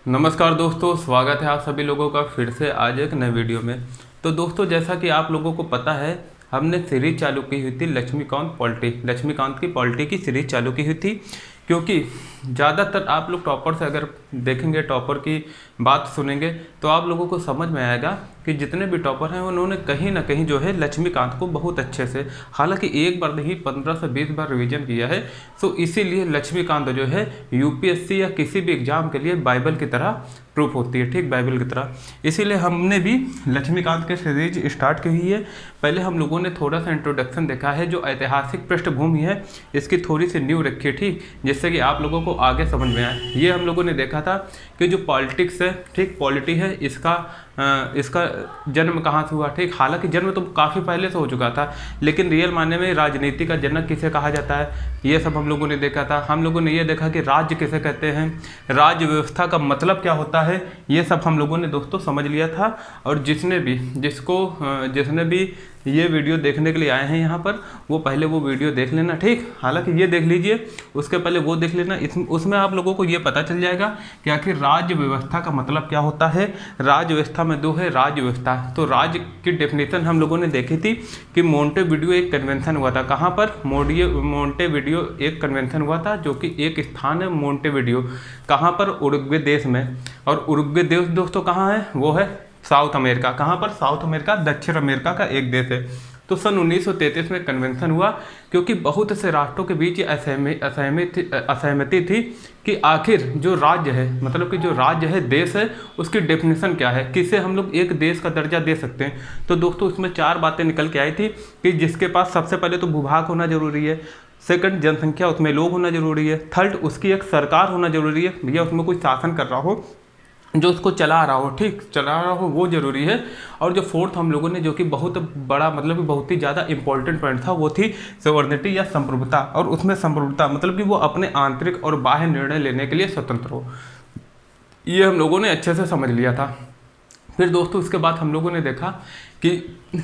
नमस्कार दोस्तों, स्वागत है आप सभी लोगों का फिर से आज एक नए वीडियो में। तो दोस्तों, जैसा कि आप लोगों को पता है, हमने सीरीज चालू की हुई थी लक्ष्मीकांत की पॉलिटी की सीरीज चालू की हुई थी। क्योंकि ज़्यादातर आप लोग टॉपर से अगर देखेंगे, टॉपर की बात सुनेंगे, तो आप लोगों को समझ में आएगा कि जितने भी टॉपर हैं उन्होंने कहीं ना कहीं जो है लक्ष्मीकांत को बहुत अच्छे से, हालांकि एक बार नहीं 15 से 20 बार रिवीजन किया है। तो इसीलिए लक्ष्मीकांत जो है यूपीएससी या किसी भी एग्जाम के लिए बाइबल की तरह प्रूफ होती है, ठीक, बाइबल की तरह। इसीलिए हमने भी लक्ष्मीकांत की सीरीज स्टार्ट की हुई है। पहले हम लोगों ने थोड़ा सा इंट्रोडक्शन देखा है, जो ऐतिहासिक पृष्ठभूमि है इसकी थोड़ी सी न्यू रखी है, ठीक, जिससे कि आप लोगों को आगे समझ में आए। ये हम लोगों ने देखा था कि जो पॉलिटिक्स है, ठीक, पॉलिटी है, इसका जन्म कहाँ से हुआ, ठीक। हालांकि जन्म तो काफ़ी पहले से हो चुका था, लेकिन रियल मायने में राजनीति का जनक किसे कहा जाता है, ये सब हम लोगों ने देखा था। हम लोगों ने ये देखा कि राज्य किसे कहते हैं, राज्य व्यवस्था का मतलब क्या होता है, ये सब हम लोगों ने दोस्तों समझ लिया था। और जिसने भी ये वीडियो देखने के लिए आए हैं यहाँ पर, वो पहले वो वीडियो देख लेना, ठीक। हालांकि ये देख लीजिए, उसके पहले वो देख लेना। उसमें आप लोगों को ये पता चल जाएगा कि आखिर राज्य व्यवस्था का मतलब क्या होता है। राज्य व्यवस्था में दो है, राज्य व्यवस्था। तो राज्य की डेफिनेशन हम लोगों ने देखी थी कि मोंटेविडियो एक कन्वेंशन हुआ था। कहाँ पर? मोंटेविडियो एक कन्वेंशन हुआ था, जो कि एक स्थान है मोंटेविडियो। कहाँ पर? उरुग्वे देश में। और उरुग्वे देश दोस्तों कहाँ है? वो है साउथ अमेरिका। कहाँ पर? साउथ अमेरिका, दक्षिण अमेरिका का एक देश है। तो सन 1933 में कन्वेंशन हुआ, क्योंकि बहुत से राष्ट्रों के बीच असहमति थी कि आखिर जो राज्य है, मतलब कि जो राज्य है, देश है, उसकी डेफिनेशन क्या है, किसे हम लोग एक देश का दर्जा दे सकते हैं। तो दोस्तों, इसमें 4 बातें निकल के आई थी कि जिसके पास सबसे पहले तो भूभाग होना जरूरी है, सेकंड जनसंख्या, उसमें लोग होना जरूरी है, थर्ड उसकी एक सरकार होना जरूरी है, भैया उसमें कोई शासन कर रहा हो, जो उसको चला रहा हो, ठीक, चला रहा हो, वो जरूरी है। और जो फोर्थ हम लोगों ने, जो कि बहुत बड़ा, मतलब कि बहुत ही ज़्यादा इंपॉर्टेंट पॉइंट था, वो थी सॉवरेनिटी या संप्रभुता। और उसमें संप्रभुता मतलब कि वो अपने आंतरिक और बाह्य निर्णय लेने के लिए स्वतंत्र हो। ये हम लोगों ने अच्छे से समझ लिया था। फिर दोस्तों, इसके बाद हम लोगों ने देखा कि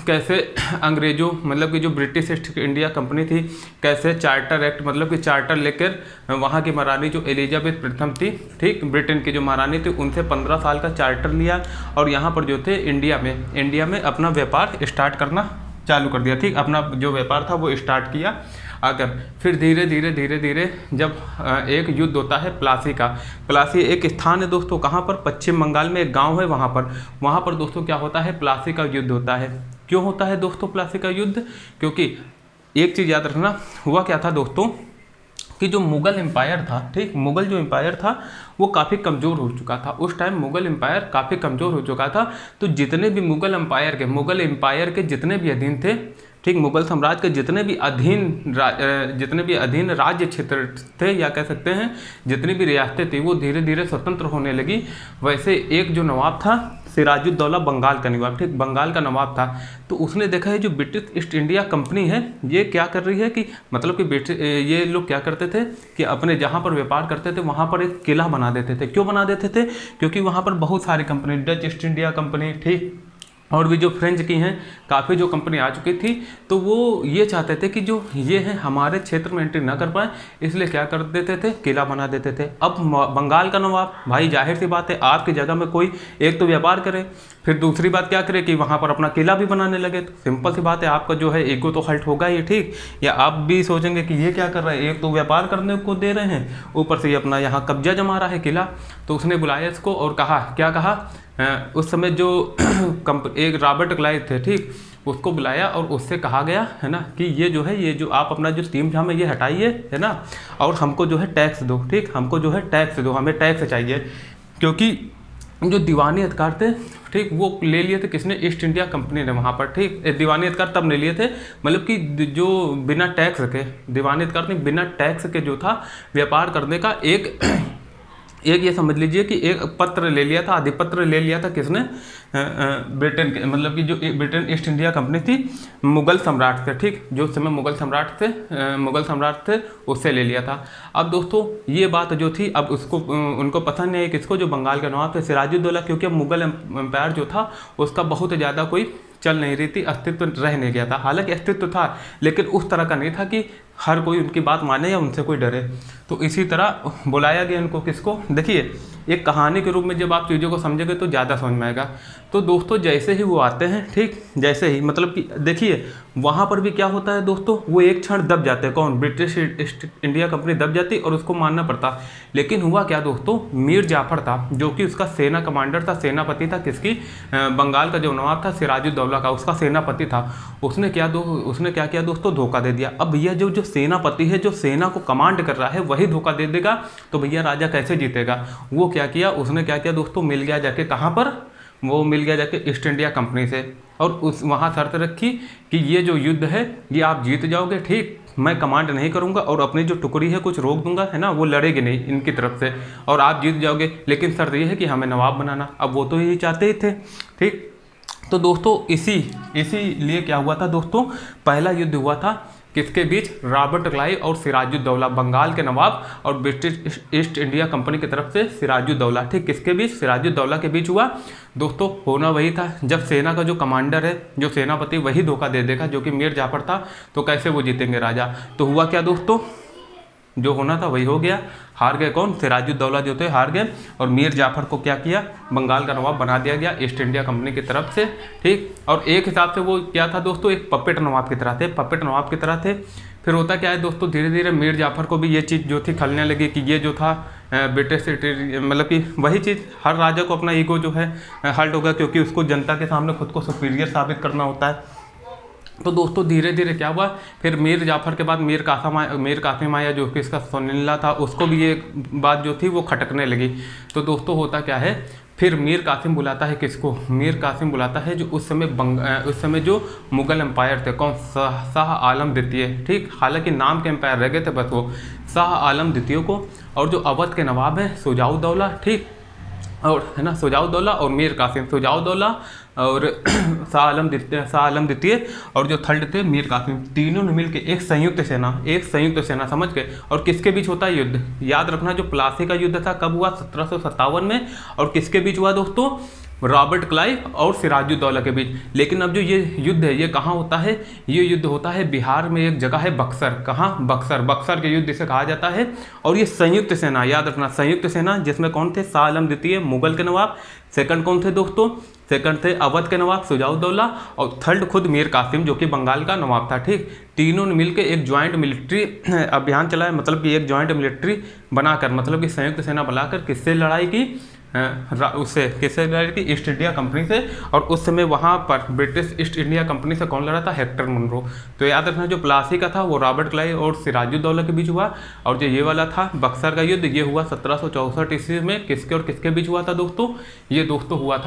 कैसे अंग्रेज़ों, मतलब कि जो ब्रिटिश ईस्ट इंडिया कंपनी थी, कैसे चार्टर एक्ट, मतलब कि चार्टर लेकर वहाँ की महारानी जो एलिजाबेथ प्रथम थी, ठीक, ब्रिटेन की जो महारानी थी, उनसे 15 साल का चार्टर लिया और यहाँ पर जो थे इंडिया में अपना व्यापार स्टार्ट करना चालू कर दिया, ठीक, अपना जो व्यापार था वो स्टार्ट किया। अगर फिर धीरे धीरे जब एक युद्ध होता है प्लासी एक स्थान है दोस्तों, कहाँ पर? पश्चिम बंगाल में एक गांव है, वहाँ पर दोस्तों क्या होता है? प्लासी का युद्ध होता है। क्यों होता है दोस्तों प्लासी का युद्ध? क्योंकि एक चीज़ याद रखना, हुआ क्या था दोस्तों कि जो मुगल एम्पायर था, ठीक, मुगल जो एम्पायर था वो काफ़ी कमज़ोर हो चुका था। उस टाइम मुगल एम्पायर काफ़ी कमज़ोर हो चुका था। तो जितने भी मुगल एम्पायर के जितने भी अधीन थे, ठीक, मुगल साम्राज्य के जितने भी अधीन राज्य क्षेत्र थे, या कह सकते हैं जितनी भी रियासतें थी, वो धीरे धीरे स्वतंत्र होने लगी। वैसे एक जो नवाब था, सिराजुद्दौला, बंगाल का नवाब, ठीक, बंगाल का नवाब था। तो उसने देखा है जो ब्रिटिश ईस्ट इंडिया कंपनी है, ये क्या कर रही है कि, मतलब कि ये लोग क्या करते थे कि अपने जहाँ पर व्यापार करते थे वहाँ पर एक किला बना देते थे। क्यों बना देते थे? क्योंकि वहाँ पर बहुत सारी company, Dutch east India company, ठीक, और भी जो फ्रेंच की हैं, काफ़ी जो कंपनी आ चुकी थी, तो वो ये चाहते थे कि जो ये हैं हमारे क्षेत्र में एंट्री ना कर पाए, इसलिए क्या कर देते थे? किला बना देते थे। अब बंगाल का नवाब, भाई जाहिर सी बात है, आपकी जगह में कोई एक तो व्यापार करे, फिर दूसरी बात क्या करे कि वहाँ पर अपना किला भी बनाने लगे। तो सिंपल सी बात है, आपका जो है ईगो तो हर्ट होगा ही, ठीक। या आप भी सोचेंगे कि ये क्या कर रहा है, एक तो व्यापार करने को दे रहे हैं, ऊपर से ये अपना यहाँ कब्जा जमा रहा है, किला। तो उसने बुलाया इसको और कहा, क्या कहा? उस समय जो एक रॉबर्ट क्लाइव थे, ठीक, उसको बुलाया और उससे कहा गया है ना कि ये जो आप अपना जो स्टीम जाम है ये हटाइए, है ना, और हमको जो है टैक्स दो, ठीक, हमको जो है टैक्स दो, हमें टैक्स चाहिए। क्योंकि जो दीवानी अधिकार थे, ठीक, वो ले लिए थे किसने? ईस्ट इंडिया कंपनी ने वहाँ पर, ठीक। दीवानी अधिकार तब ले लिए थे, मतलब कि जो बिना टैक्स के, दीवानी अधिकार नहीं, बिना टैक्स के जो था व्यापार करने का एक ये समझ लीजिए कि एक पत्र ले लिया था, अधिपत्र ले लिया था किसने? ब्रिटेन के, मतलब कि जो ब्रिटेन ईस्ट इंडिया कंपनी थी, मुगल सम्राट थे, ठीक, जो उस समय मुगल सम्राट थे, उससे ले लिया था। अब दोस्तों ये बात जो थी, अब उसको उनको पसंद नहीं है किसको? जो बंगाल के नवाब थे सिराजुद्दौला, क्योंकि अब मुगल एम्पायर जो था उसका बहुत ज़्यादा कोई चल नहीं रही थी, अस्तित्व रह नहीं गया था। हालांकि अस्तित्व था, लेकिन उस तरह का नहीं था कि हर कोई उनकी बात माने या उनसे कोई डरे। तो इसी तरह बुलाया गया इनको, किसको, देखिए एक कहानी के रूप में जब आप चीज़ों को समझेंगे तो ज़्यादा समझ में आएगा। तो दोस्तों जैसे ही वो आते हैं, ठीक, जैसे ही मतलब कि देखिए वहाँ पर भी क्या होता है दोस्तों, वो एक क्षण दब जाते हैं। कौन? ब्रिटिश ईस्ट इंडिया कंपनी दब जाती और उसको मानना पड़ता। लेकिन हुआ क्या दोस्तों, मीर जाफर था जो कि उसका सेना कमांडर था, सेनापति था, किसकी, बंगाल का जो नवाब था सिराजुद्दौला का, उसका सेनापति था। उसने क्या किया दोस्तों, धोखा दे दिया। अब भैया जो सेनापति है, जो सेना को कमांड कर रहा है, वही धोखा दे देगा तो भैया राजा कैसे जीतेगा। वो क्या किया, उसने क्या किया दोस्तों, मिल गया जाके कहाँ पर, वो मिल गया जाके ईस्ट इंडिया कंपनी से, और उस वहाँ शर्त रखी कि ये जो युद्ध है ये आप जीत जाओगे, ठीक, मैं कमांड नहीं करूँगा और अपनी जो टुकड़ी है कुछ रोक दूंगा, है ना, वो लड़ेगी नहीं इनकी तरफ से, और आप जीत जाओगे, लेकिन शर्त ये है कि हमें नवाब बनाना। अब वो तो यही चाहते ही थे, ठीक। तो दोस्तों इसीलिए क्या हुआ था दोस्तों, पहला युद्ध हुआ था किसके बीच, रॉबर्ट क्लाइव और सिराजुद्दौला, बंगाल के नवाब और ब्रिटिश ईस्ट इंडिया कंपनी की तरफ से सिराजुद्दौला, ठीक, किसके बीच, सिराजुद्दौला के बीच हुआ। दोस्तों होना वही था, जब सेना का जो कमांडर है, जो सेनापति, वही धोखा दे देगा, जो कि मीर जाफर था, तो कैसे वो जीतेंगे राजा। तो हुआ क्या दोस्तों, जो होना था वही हो गया। हार गए कौन, सिराजुद्दौला जो थे हार गए, और मीर जाफर को क्या किया, बंगाल का नवाब बना दिया गया ईस्ट इंडिया कंपनी की तरफ से, ठीक। और एक हिसाब से वो क्या था दोस्तों, एक पपेट नवाब की तरह थे, पपेट नवाब की तरह थे। फिर होता क्या है दोस्तों, धीरे धीरे मीर जाफर को भी ये चीज़ जो थी खलने लगी कि ये जो था ब्रिटिश, मतलब कि वही चीज़, हर राजा को अपना ईगो जो है हर्ट होगा, क्योंकि उसको जनता के सामने खुद को सुपीरियर साबित करना होता है। तो दोस्तों धीरे धीरे क्या हुआ, फिर मीर जाफर के बाद मीर कासिम आया, जो कि इसका सोनिल्ला था, उसको भी ये बात जो थी वो खटकने लगी। तो दोस्तों होता क्या है, फिर मीर कासिम बुलाता है किसको, मीर कासिम बुलाता है जो उस समय जो मुगल एम्पायर थे, कौन, शाह आलम द्वितीय, ठीक, हालांकि नाम के एम्पायर रह गए थे बस, वो शाह आलम द्वितीय को, और जो अवध के नवाब हैं शुजाउद्दौला, ठीक, और है ना, शुजाउद्दौला और मीर कासिम, शुजाउद्दौला और शाह आलम द्वितीय और जो थर्ड थे मीर कासिम, तीनों ने मिलकर एक संयुक्त सेना समझ गए। और किसके बीच होता है युद्ध, याद रखना, जो प्लासी का युद्ध था कब हुआ, 1757 में, और किसके बीच हुआ दोस्तों, रॉबर्ट क्लाइव और सिराजुद्दौला के बीच। लेकिन अब जो ये युद्ध है ये कहाँ होता है, ये युद्ध होता है बिहार में, एक जगह है बक्सर, कहाँ, बक्सर के युद्ध इसे कहा जाता है। और ये संयुक्त सेना, याद रखना, संयुक्त सेना, जिसमें कौन थे, शाह आलम द्वितीय मुगल के नवाब, सेकंड कौन थे दोस्तों, सेकंड थे अवध के नवाब शुजाउद्दौला, और थर्ड खुद मीर कासिम जो कि बंगाल का नवाब था, ठीक। तीनों ने मिलकर एक ज्वाइंट मिलिट्री अभियान चलाया, मतलब कि एक ज्वाइंट मिलिट्री बनाकर, मतलब कि संयुक्त सेना बनाकर किससे लड़ाई की, उससे किससे लड़ाई की, ईस्ट इंडिया कंपनी से। और उस समय वहाँ पर ब्रिटिश ईस्ट इंडिया कंपनी से कौन लड़ा था, हेक्टर मुनरो। तो याद रखना, जो प्लासी का था वो रॉबर्ट क्लाइव और सिराजुद्दौला के बीच हुआ, और जो ये वाला था बक्सर का युद्ध, ये हुआ 1764 ईस्वी में, किसके और किसके बीच हुआ था दोस्तों, ये दोस्तों हुआ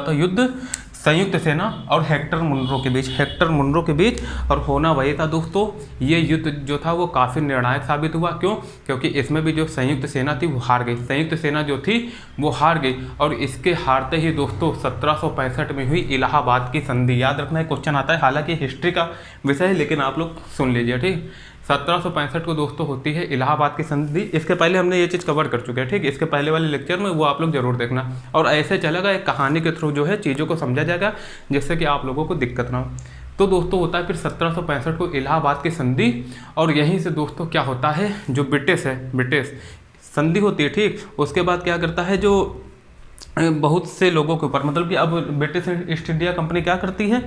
था युद्ध संयुक्त सेना और हेक्टर मुनरो के बीच। और होना वही था दोस्तों, ये युद्ध जो था वो काफ़ी निर्णायक साबित हुआ। क्यों? क्योंकि इसमें भी जो संयुक्त सेना थी वो हार गई, संयुक्त सेना जो थी वो हार गई। और इसके हारते ही दोस्तों 1765 में हुई इलाहाबाद की संधि। याद रखना, एक क्वेश्चन आता है, हालांकि हिस्ट्री का विषय है लेकिन आप लोग सुन लीजिए, ठीक। 1765 को दोस्तों होती है इलाहाबाद की संधि। इसके पहले हमने ये चीज़ कवर कर चुके हैं, ठीक। इसके पहले वाले लेक्चर में वो आप लोग जरूर देखना। और ऐसे चलेगा, एक कहानी के थ्रू जो है चीज़ों को समझा जाएगा, जिससे कि आप लोगों को दिक्कत ना हो। तो दोस्तों होता है फिर 1765 को इलाहाबाद की संधि। और यहीं से दोस्तों क्या होता है, जो ब्रिटिश संधि होती है, ठीक। उसके बाद क्या करता है, जो बहुत से लोगों के ऊपर, मतलब कि अब ब्रिटिश ईस्ट इंडिया कंपनी क्या करती है,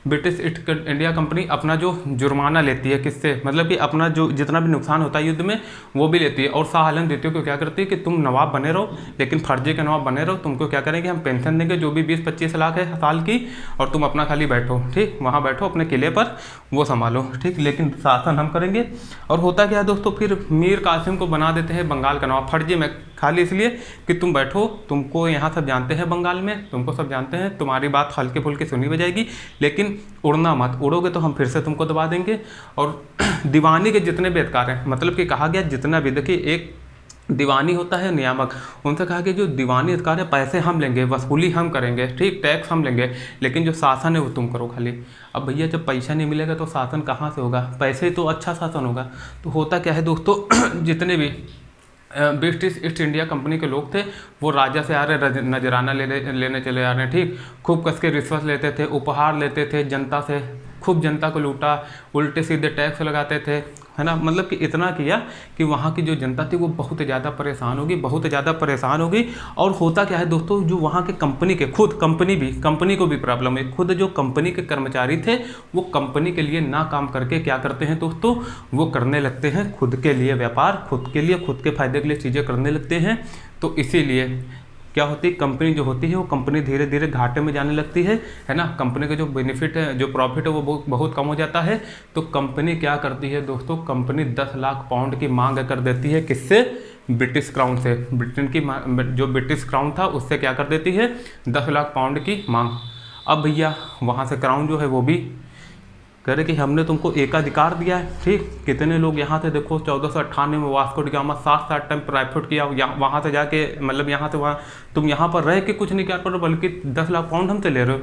ब्रिटिश ईस्ट इंडिया कंपनी अपना जो जुर्माना लेती है, किससे, मतलब कि अपना जो जितना भी नुकसान होता है युद्ध में वो भी लेती है। और शाह आलम द्वितीय को क्या करती है कि तुम नवाब बने रहो, लेकिन फर्जी के नवाब बने रहो, तुमको क्या करेंगे, हम पेंशन देंगे जो भी 20-25 लाख है साल की, और तुम अपना खाली बैठो, ठीक, वहाँ बैठो अपने किले पर, वो संभालो, ठीक, लेकिन शासन हम करेंगे। और होता क्या है दोस्तों, फिर मीर कासिम को बना देते हैं बंगाल का नवाब, फर्जी में, खाली इसलिए कि तुम बैठो, तुमको यहाँ सब जानते हैं बंगाल में, तुमको सब जानते हैं, तुम्हारी बात हल्के फुल्के सुनी भी जाएगी, लेकिन उड़ना मत, उड़ोगे तो हम फिर से तुमको दबा देंगे। और दीवानी के जितने भी अधिकार हैं, मतलब कि कहा गया जितना भी, देखिए एक दीवानी होता है नियामक, उनसे कहा कि जो दीवानी अधिकार है पैसे हम लेंगे, वसूली हम करेंगे, ठीक, टैक्स हम लेंगे, लेकिन जो शासन है वो तुम करो खाली। अब भैया जब पैसा नहीं मिलेगा तो शासन कहाँ से होगा, पैसे तो अच्छा शासन होगा। तो होता क्या है दोस्तों, जितने भी ब्रिटिश ईस्ट इंडिया कंपनी के लोग थे वो राजा से आ रहे नजराना लेने चले आ रहे हैं, ठीक, खूब कस के रिश्वत लेते थे, उपहार लेते थे जनता से, खूब जनता को लूटा, उल्टे सीधे टैक्स लगाते थे, है ना। मतलब कि इतना किया कि वहाँ की जो जनता थी वो बहुत ज़्यादा परेशान होगी, बहुत ज़्यादा परेशान होगी। और होता क्या है दोस्तों, जो वहाँ के कंपनी के खुद कंपनी को भी प्रॉब्लम है। खुद जो कंपनी के कर्मचारी थे वो कंपनी के लिए ना काम करके क्या करते हैं दोस्तों, वो करने लगते हैं खुद के लिए व्यापार, खुद के लिए, खुद के फायदे के लिए चीज़ें करने लगते हैं। तो इसीलिए क्या होती है, कंपनी जो होती है वो कंपनी धीरे धीरे घाटे में जाने लगती है ना। कंपनी का जो बेनिफिट है, जो प्रॉफिट है वो बहुत कम हो जाता है। तो कंपनी क्या करती है दोस्तों, कंपनी 10 लाख पाउंड की मांग कर देती है, किससे, ब्रिटिश क्राउन से। ब्रिटेन की जो ब्रिटिश क्राउन था उससे क्या कर देती है, 10 लाख पाउंड की मांग। अब भैया वहाँ से क्राउन जो है वो भी कह रहे कि हमने तुमको एकाधिकार दिया है, ठीक। कितने लोग यहाँ थे देखो, 1498 में Vasco D gamma 7 time private किया, वहाँ से जाके मतलब यहाँ से वहाँ, तुम यहाँ पर रह के कुछ नहीं कर पा रहे बल्कि 10 लाख पाउंड हमसे ले रहे हो।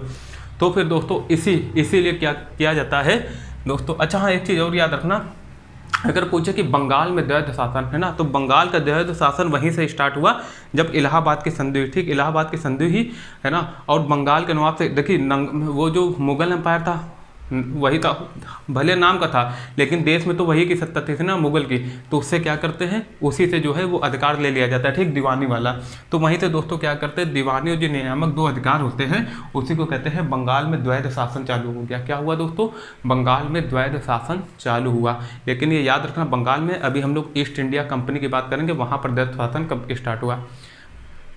तो फिर दोस्तों इसीलिए क्या किया जाता है दोस्तों। अच्छा हाँ, एक चीज़ और याद रखना, अगर पूछे कि बंगाल में द्वैध शासन है ना, तो बंगाल का द्वैध शासन वहीं से स्टार्ट हुआ जब इलाहाबाद की संधि हुई, ठीक। इलाहाबाद की संधि ही है ना। और बंगाल के नवाब से देखिए, वो जो मुगल एम्पायर था वही था, भले नाम का था लेकिन देश में तो वही की सत्ता थी ना, मुगल की। तो उससे क्या करते हैं, उसी से जो है वो अधिकार ले लिया जाता है, ठीक, दीवानी वाला। तो वहीं से दोस्तों क्या करते हैं, दीवानी और जो नियामक 2 अधिकार होते हैं उसी को कहते हैं। बंगाल में द्वैध शासन चालू हो गया। क्या हुआ दोस्तों, बंगाल में द्वैध शासन चालू हुआ। लेकिन ये याद रखना, बंगाल में अभी हम लोग ईस्ट इंडिया कंपनी की बात करेंगे, वहाँ पर द्वैध शासन कब स्टार्ट हुआ।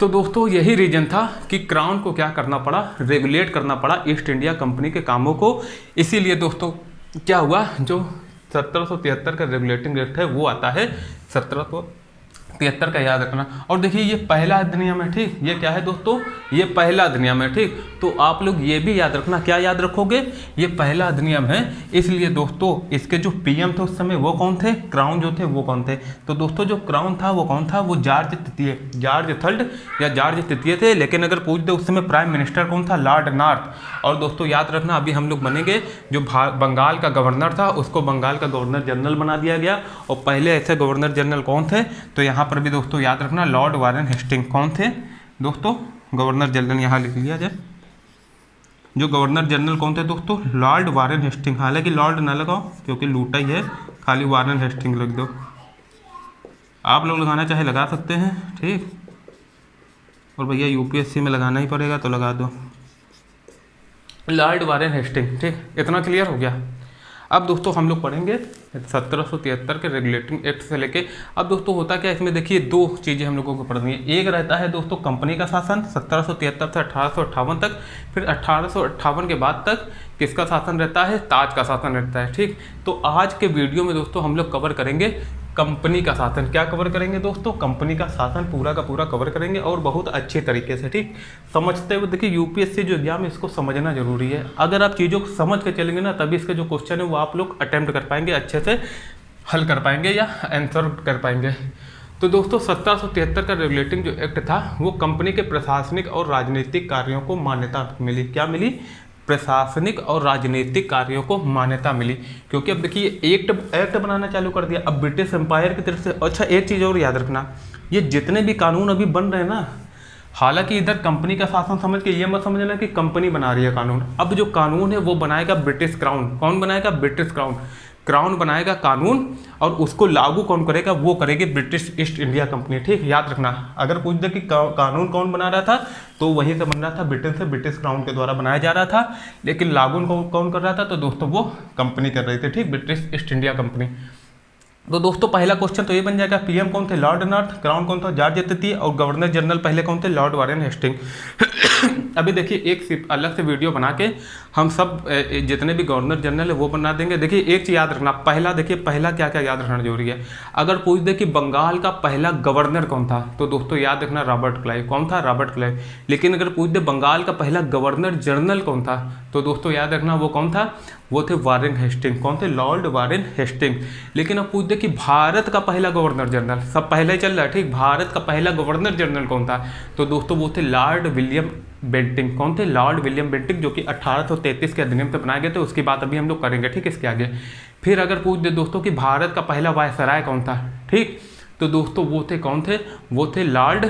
तो दोस्तों यही रीजन था कि क्राउन को क्या करना पड़ा, रेगुलेट करना पड़ा ईस्ट इंडिया कंपनी के कामों को। इसीलिए दोस्तों क्या हुआ, जो 1773 का रेगुलेटिंग एक्ट है वो आता है 1773 का, याद रखना। और देखिए ये पहला अधिनियम है, ठीक। ये क्या है दोस्तों, ये पहला अधिनियम है, ठीक। तो आप लोग ये भी याद रखना, क्या याद रखोगे, ये पहला अधिनियम है। इसलिए दोस्तों इसके जो पीएम थे उस समय वो कौन थे, क्राउन जो थे वो कौन थे। तो दोस्तों जो क्राउन था वो कौन था, वो जॉर्ज III या जॉर्ज तृतीय थे। लेकिन अगर पूछ दे उस समय प्राइम मिनिस्टर कौन था, लॉर्ड नॉर्थ। और दोस्तों याद रखना, अभी हम लोग बनेंगे, जो बंगाल का गवर्नर था उसको बंगाल का गवर्नर जनरल बना दिया गया। और पहले ऐसे गवर्नर जनरल कौन थे, तो यहाँ पर भी दोस्तों याद रखना, लॉर्ड वारेन हेस्टिंग कौन थे दोस्तों, गवर्नर जनरल यहाँ लिख लिया जाए। जो गवर्नर जनरल कौन थे दोस्तों, लॉर्ड वारेन हेस्टिंग। हालांकि लॉर्ड ना लगाओ क्योंकि लूटा ही है, खाली वारेन हेस्टिंग लिख दो। आप लोग लगाना चाहे लगा सकते हैं, ठीक। और भैया यूपीएससी में लगाना ही पड़ेगा तो लगा दो, लॉर्ड वारेन हेस्टिंग, ठीक। इतना क्लियर हो गया। अब दोस्तों हम लोग पढ़ेंगे 1773 के रेगुलेटिंग एक्ट से लेके। अब दोस्तों होता क्या है इसमें, देखिए 2 चीज़ें हम लोगों को पढ़नी है। एक रहता है दोस्तों कंपनी का शासन 1773 से 1858 तक, फिर 1858 के बाद तक किसका शासन रहता है, ताज का शासन रहता है, ठीक। तो आज के वीडियो में दोस्तों हम लोग कवर करेंगे कंपनी का शासन। क्या कवर करेंगे दोस्तों, कंपनी का शासन पूरा का पूरा कवर करेंगे और बहुत अच्छे तरीके से, ठीक। समझते हुए देखिए यूपीएससी जो एग्जाम है इसको समझना जरूरी है। अगर आप चीज़ों को समझ के चलेंगे ना, तभी इसके जो क्वेश्चन है वो आप लोग अटेम्प्ट कर पाएंगे, अच्छे से हल कर पाएंगे या आंसर कर पाएंगे। तो दोस्तों 1773 का रेगुलेटिंग जो एक्ट था वो कंपनी के प्रशासनिक और राजनीतिक कार्यों को मान्यता मिली। क्या मिली, प्रशासनिक और राजनीतिक कार्यों को मान्यता मिली। क्योंकि अब देखिए एक्ट बनाना चालू कर दिया अब ब्रिटिश एम्पायर की तरफ से। अच्छा एक चीज़ और याद रखना, ये जितने भी कानून अभी बन रहे हैं ना, हालांकि इधर कंपनी का शासन समझ के ये मत समझना कि कंपनी बना रही है कानून। अब जो कानून है वो बनाएगा ब्रिटिश क्राउन। कौन बनाएगा, ब्रिटिश क्राउन। क्राउन बनाएगा कानून और उसको लागू कौन करेगा, वो करेगी ब्रिटिश ईस्ट इंडिया कंपनी, ठीक। याद रखना, अगर पूछ दे कि कानून कौन बना रहा था तो वहीं से बन रहा था, ब्रिटेन से, ब्रिटिश क्राउन के द्वारा बनाया जा रहा था। लेकिन लागू कौन कर रहा था, तो दोस्तों वो कंपनी कर रही थी, ठीक, ब्रिटिश ईस्ट इंडिया कंपनी। तो दोस्तों पहला क्वेश्चन तो ये बन जाएगा, पीएम कौन थे, लॉर्ड नॉर्थ, क्राउन कौन था, जॉर्ज तृतीय, और गवर्नर जनरल पहले कौन थे, लॉर्ड वारेन हेस्टिंग। अभी देखिए एक अलग से वीडियो बना के हम सब जितने भी गवर्नर जनरल है वो बना देंगे। देखिए एक चीज़ याद रखना, पहला देखिए पहला क्या क्या याद रखना जरूरी है। अगर पूछ दे कि बंगाल का पहला गवर्नर कौन था, तो दोस्तों याद रखना रॉबर्ट क्लाइव। कौन था, रॉबर्ट क्लाइव। लेकिन अगर पूछ दे बंगाल का पहला गवर्नर जनरल कौन था, तो दोस्तों याद रखना वो कौन था, वो थे वारेन हेस्टिंग। कौन थे, लॉर्ड वारेन हेस्टिंग। लेकिन अब पूछ दे कि भारत का पहला गवर्नर जनरल, सब पहले ही चल रहा है, ठीक, भारत का पहला गवर्नर जनरल कौन था, तो दोस्तों वो थे लॉर्ड विलियम बेंटिंग। कौन थे, लॉर्ड विलियम बेंटिंग, जो कि 1833 के अधिनियम से बनाए गए थे। उसकी बात अभी हम लोग करेंगे, ठीक, इसके आगे। फिर अगर पूछ दे दोस्तों कि भारत का पहला वायसराय कौन था, ठीक, तो दोस्तों वो थे कौन थे, वो थे लॉर्ड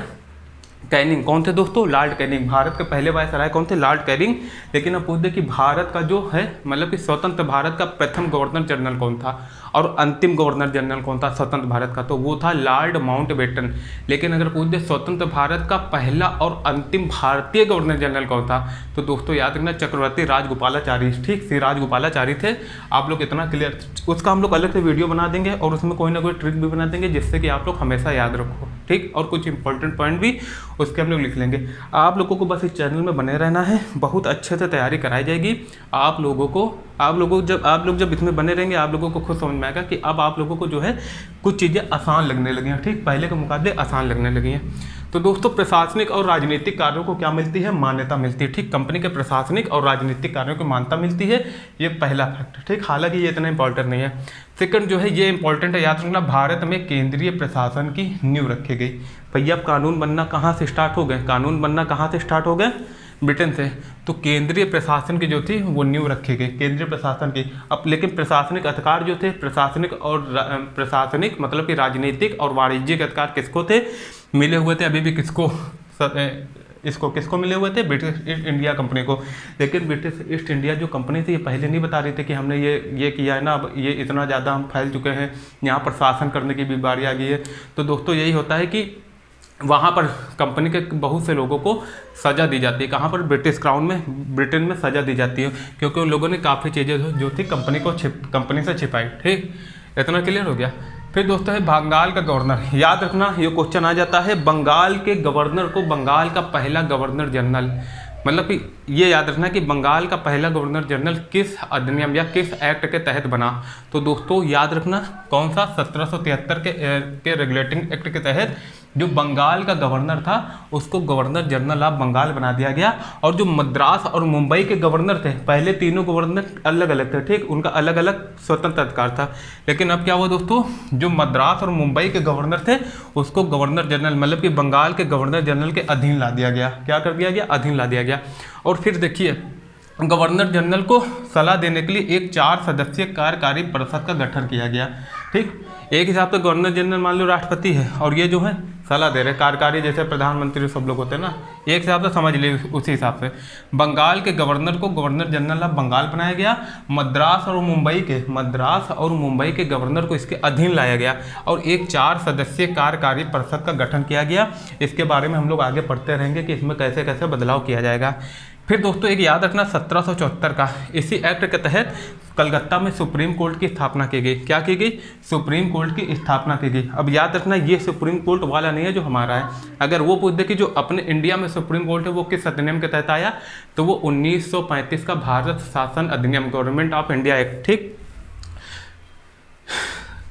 कैनिंग। कौन थे दोस्तों? Lord Canning. भारत के पहले वायसराय कौन थे? Lord Canning. लेकिन अब पूछते कि भारत का जो है मतलब कि स्वतंत्र भारत का प्रथम गवर्नर जनरल कौन था और अंतिम गवर्नर जनरल कौन था स्वतंत्र भारत का? तो वो था लॉर्ड माउंटबेटन। लेकिन अगर पूछ दे स्वतंत्र भारत का पहला और अंतिम भारतीय गवर्नर जनरल कौन था, तो दोस्तों याद रखना चक्रवर्ती राजगोपालाचारी। ठीक, श्री राजगोपालाचारी थे। आप लोग इतना क्लियर, उसका हम लोग अलग से वीडियो बना देंगे और उसमें कोई ना कोई ट्रिक भी बना देंगे जिससे कि आप लोग हमेशा याद रखो। ठीक, और कुछ इंपॉर्टेंट पॉइंट भी उसके हम लोग लिख लेंगे। आप लोगों को बस इस चैनल में बने रहना है, बहुत अच्छे से तैयारी कराई जाएगी आप लोग जब इसमें बने रहेंगे आप लोगों को खुद समझ में आएगा कि अब आप लोगों को जो है कुछ चीज़ें आसान लगने लगी हैं। ठीक, पहले के मुकाबले आसान लगने लगी हैं। तो दोस्तों प्रशासनिक और राजनीतिक कार्यों को क्या मिलती है? मान्यता मिलती है। ठीक, कंपनी के प्रशासनिक और राजनीतिक कार्यों को मान्यता मिलती है, ये पहला फैक्ट। ठीक, हालांकि ये इतना इंपॉर्टेंट नहीं है। सेकंड जो है ये इंपॉर्टेंट है, याद रखना, भारत में केंद्रीय प्रशासन की नींव रखी गई। भैया अब कानून बनना कहाँ से स्टार्ट हो गए? कानून बनना कहाँ से स्टार्ट हो गए? ब्रिटेन से। तो केंद्रीय प्रशासन की जो थी वो नींव रखी गई, केंद्रीय प्रशासन की। अब लेकिन प्रशासनिक अधिकार जो थे, प्रशासनिक मतलब कि राजनीतिक और वाणिज्यिक अधिकार किसको थे? मिले हुए थे अभी भी किसको? किसको मिले हुए थे? ब्रिटिश ईस्ट इंडिया कंपनी को। लेकिन ब्रिटिश ईस्ट इंडिया जो कंपनी थी ये पहले नहीं बता रही थी कि हमने ये किया है ना, अब ये इतना ज़्यादा हम फैल चुके हैं, यहाँ पर शासन करने की भी बारी आ गई है। तो दोस्तों यही होता है कि वहाँ पर कंपनी के बहुत से लोगों को सज़ा दी जाती है। कहाँ पर? ब्रिटिश क्राउन में, ब्रिटेन में सज़ा दी जाती है, क्योंकि उन लोगों ने काफ़ी चीज़ें जो थी कंपनी से छिपाई। ठीक, इतना क्लियर हो गया। फिर दोस्तों है बंगाल का गवर्नर। याद रखना ये क्वेश्चन आ जाता है, बंगाल के गवर्नर को बंगाल का पहला गवर्नर जनरल, मतलब कि ये याद रखना कि बंगाल का पहला गवर्नर जनरल किस अधिनियम या किस एक्ट के तहत बना? तो दोस्तों याद रखना कौन सा? 1773 के रेगुलेटिंग एक्ट के तहत जो बंगाल का गवर्नर था उसको गवर्नर जनरल ऑफ बंगाल बना दिया गया। और जो मद्रास और मुंबई के गवर्नर थे, पहले तीनों गवर्नर अलग अलग थे। ठीक, उनका अलग अलग स्वतंत्र अधिकार था। लेकिन अब क्या हुआ दोस्तों, जो मद्रास और मुंबई के गवर्नर थे उसको गवर्नर जनरल मतलब कि बंगाल के गवर्नर जनरल के अधीन ला दिया गया। क्या कर दिया गया? अधीन ला दिया गया। और फिर देखिए गवर्नर जनरल को सलाह देने के लिए एक 4 सदस्यीय कार्यकारी परिषद का गठन किया गया। ठीक, एक हिसाब से गवर्नर जनरल मान लो राष्ट्रपति है और ये जो है सलाह दे रहे, कार्यकारी जैसे प्रधानमंत्री सब लोग होते हैं ना, एक हिसाब से समझ लिए उसी हिसाब से। बंगाल के गवर्नर को गवर्नर जनरल ऑफ बंगाल बनाया गया। मद्रास और मुंबई के गवर्नर को इसके अधीन लाया गया और एक 4 सदस्यीय कार्यकारी परिषद का गठन किया गया। इसके बारे में हम लोग आगे पढ़ते रहेंगे कि इसमें कैसे कैसे बदलाव किया जाएगा। फिर दोस्तों एक याद रखना 1774 का, इसी एक्ट के तहत कलकत्ता में सुप्रीम कोर्ट की स्थापना की गई। क्या की गई? सुप्रीम कोर्ट की स्थापना की गई। अब याद रखना ये सुप्रीम कोर्ट वाला नहीं है जो हमारा है। अगर वो पूछ दे कि जो अपने इंडिया में सुप्रीम कोर्ट है वो किस अधिनियम के तहत आया, तो वो 1935 का भारत शासन अधिनियम, गवर्नमेंट ऑफ इंडिया एक्ट। ठीक,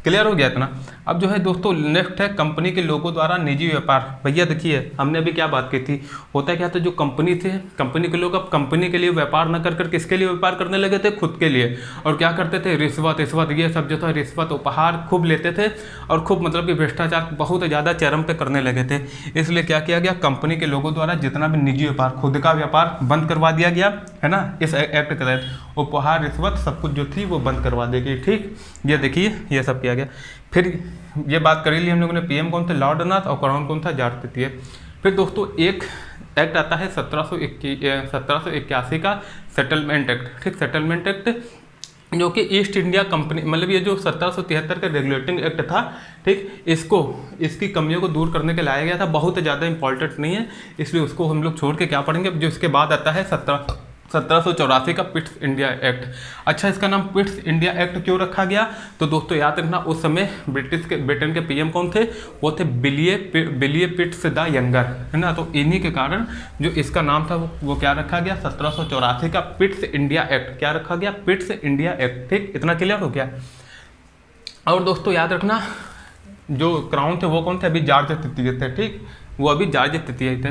क्लियर हो गया इतना। अब जो है दोस्तों नेक्स्ट है कंपनी के लोगों द्वारा निजी व्यापार। भैया देखिए हमने अभी क्या बात की थी, होता क्या था, जो कंपनी थे, कंपनी के लोग अब कंपनी के लिए व्यापार न कर किसके लिए व्यापार करने लगे थे? खुद के लिए। और क्या करते थे? रिश्वत ये सब जो था, रिश्वत उपहार खूब लेते थे और खूब मतलब कि भ्रष्टाचार बहुत ज़्यादा चरम पे करने लगे थे। इसलिए क्या किया गया, कंपनी के लोगों द्वारा जितना भी निजी व्यापार, खुद का व्यापार बंद करवा दिया गया है ना। इस एक्ट के तहत उपहार, रिश्वत सब कुछ जो थी वो बंद करवा दी गई। ठीक, ये देखिए ये सब किया गया। फिर ये बात कर ली हम लोगों ने, पीएम कौन थे? लॉर्ड अनाथ, और क्राउन कौन था? जॉर्ज तृतीय। फिर दोस्तों एक एक्ट आता है 1781 का सेटलमेंट एक्ट। ठीक, सेटलमेंट एक्ट जो कि ईस्ट इंडिया कंपनी मतलब ये जो 1773 का रेगुलेटिंग एक्ट था, ठीक, इसकी कमियों को दूर करने के लाया गया था। बहुत ज़्यादा इंपॉर्टेंट नहीं है इसलिए उसको हम लोग छोड़ के क्या पढ़ेंगे। जो इसके बाद आता है 1784 का पिट्स इंडिया एक्ट। अच्छा, इसका नाम पिट्स इंडिया एक्ट क्यों रखा गया? तो दोस्तों याद रखना उस समय ब्रिटेन के पीएम कौन थे? वो थे बिलिये पिट्स द यंगर, है ना। तो इन्हीं के कारण जो इसका नाम था वो क्या रखा गया? 1784 का पिट्स इंडिया एक्ट। क्या रखा गया? Pitt's India act. ठीक, इतना क्लियर हो गया। और दोस्तों याद रखना जो क्राउन थे वो कौन थे? अभी जॉर्ज तृतीय थे। ठीक, वो अभी जॉर्ज तृतीय थे।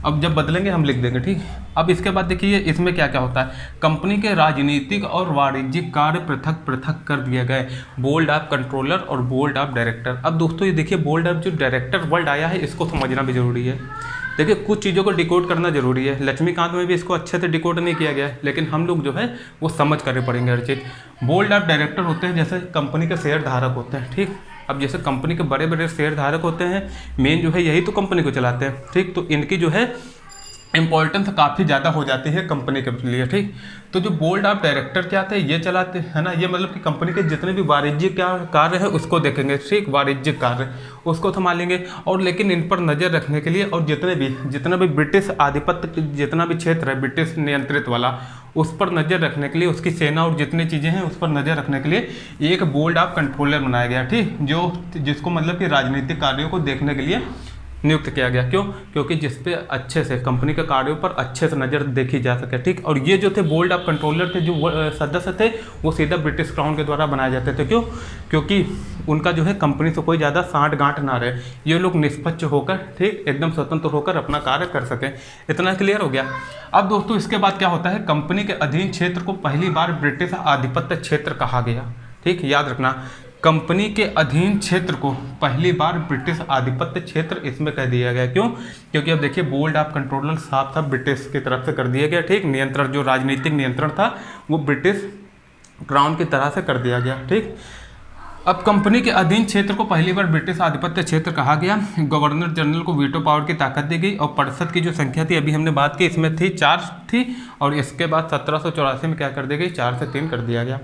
अब जब बदलेंगे हम लिख देंगे। ठीक, अब इसके बाद देखिए इसमें क्या क्या होता है। कंपनी के राजनीतिक और वाणिज्यिक कार्य पृथक पृथक कर दिए गए। बोर्ड ऑफ कंट्रोलर और बोर्ड ऑफ डायरेक्टर। अब दोस्तों ये देखिए बोर्ड ऑफ जो डायरेक्टर वर्ड आया है इसको समझना भी जरूरी है। देखिए कुछ चीज़ों को डिकोड करना जरूरी है। लक्ष्मीकांत में भी इसको अच्छे से डिकोड नहीं किया गया है, लेकिन हम लोग जो है वो समझ कर पढ़ेंगे हर चीज़। बोर्ड ऑफ डायरेक्टर होते हैं जैसे कंपनी के शेयर धारक होते हैं। ठीक, अब जैसे कंपनी के बड़े बड़े शेयर धारक होते हैं, मेन जो है यही तो कंपनी को चलाते हैं, ठीक। तो इनकी जो है इंपॉर्टेंस काफ़ी ज़्यादा हो जाती है कंपनी के लिए, ठीक। तो जो बोर्ड ऑफ डायरेक्टर क्या आते हैं, ये चलाते हैं ना, ये मतलब कि कंपनी के जितने भी वाणिज्यिक कार्य है उसको देखेंगे, ठीक। वाणिज्यिक कार्य उसको संभालेंगे, और लेकिन इन पर नज़र रखने के लिए और जितना भी ब्रिटिश आधिपत्य, जितना भी क्षेत्र है ब्रिटिश नियंत्रित वाला, उस पर नज़र रखने के लिए, उसकी सेना और जितनी चीज़ें हैं उस पर नज़र रखने के लिए एक बोर्ड ऑफ कंट्रोलर बनाया गया, ठीक। जिसको मतलब कि राजनीतिक कार्यों को देखने के लिए नियुक्त किया गया। क्यों? क्योंकि जिस पे अच्छे से कंपनी के कार्यों पर अच्छे से नज़र देखी जा सके, ठीक। और ये जो थे बोर्ड ऑफ कंट्रोलर थे, जो सदस्य थे, वो सीधा ब्रिटिश क्राउन के द्वारा बनाए जाते थे। क्यों? क्योंकि उनका जो है कंपनी से कोई ज़्यादा साँठ गांठ ना रहे, ये लोग निष्पक्ष होकर, ठीक, एकदम स्वतंत्र होकर अपना कार्य कर सकें। इतना क्लियर हो गया। अब दोस्तों इसके बाद क्या होता है, कंपनी के अधीन क्षेत्र को पहली बार ब्रिटिश आधिपत्य क्षेत्र कहा गया, ठीक। याद रखना, कंपनी के अधीन क्षेत्र को पहली बार ब्रिटिश आधिपत्य क्षेत्र इसमें कह दिया गया। क्यों? क्योंकि अब देखिए बोर्ड ऑफ कंट्रोलर साफ साफ ब्रिटिश की तरफ से कर दिया गया, ठीक। नियंत्रण, जो राजनीतिक नियंत्रण था वो ब्रिटिश क्राउन की तरह से कर दिया गया, ठीक। अब कंपनी के अधीन क्षेत्र को पहली बार ब्रिटिश आधिपत्य क्षेत्र कहा गया। गवर्नर जनरल को वीटो पावर की ताकत दी गई, और परिषद की जो संख्या थी, अभी हमने बात की, इसमें थी 4 थी, और इसके बाद 1784 में क्या कर दी गई, 4 से 3 कर दिया गया।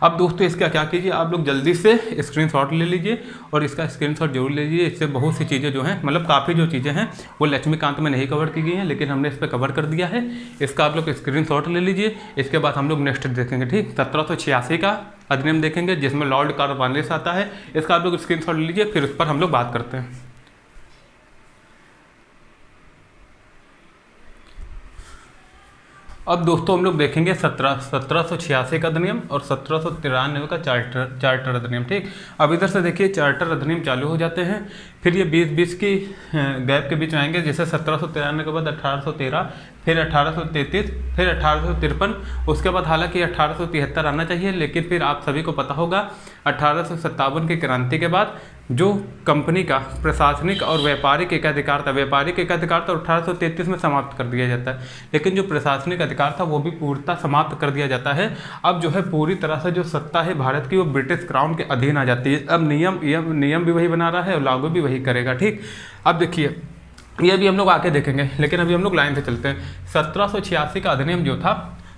अब दोस्तों इसका क्या कीजिए, आप लोग जल्दी से स्क्रीनशॉट ले लीजिए और इसका स्क्रीनशॉट जरूर ले लीजिए। इससे बहुत सी चीज़ें जो हैं, मतलब काफ़ी जो चीज़ें हैं वो लक्ष्मीकांत में नहीं कवर की गई हैं, लेकिन हमने इस पर कवर कर दिया है। इसका आप लोग स्क्रीनशॉट ले लीजिए। इसके बाद हम लोग नेक्स्ट देखेंगे, ठीक। 1786 का अधिनियम देखेंगे जिसमें लॉर्ड कॉर्नवालिस आता है। इसका आप लोग स्क्रीनशॉट ले लीजिए, फिर उस पर हम लोग बात करते हैं। अब दोस्तों हम लोग देखेंगे 1786 का अधिनियम और 1793 का चार्टर अधिनियम, ठीक। अब इधर से देखिए चार्टर अधिनियम चालू हो जाते हैं, फिर ये 20-20 की गैप के बीच में आएंगे, जैसे 1793 के बाद 1813, फिर 1833, फिर 1853, उसके बाद हालांकि 1873 आना चाहिए, लेकिन फिर आप सभी को पता होगा 1857 की क्रांति के बाद जो कंपनी का प्रशासनिक और व्यापारिक एकाधिकार था, व्यापारिक एकाधिकार तो 1833 में समाप्त कर दिया जाता है, लेकिन जो प्रशासनिक अधिकार था वो भी पूर्णतः समाप्त कर दिया जाता है। अब जो है पूरी तरह से जो सत्ता है भारत की वो ब्रिटिश क्राउन के अधीन आ जाती है। अब नियम भी वही बना रहा है और लागू भी वही करेगा, ठीक। अब देखिए ये भी हम लोग आके देखेंगे, लेकिन अभी हम लोग लाइन से चलते हैं। 1786 का अधिनियम जो था,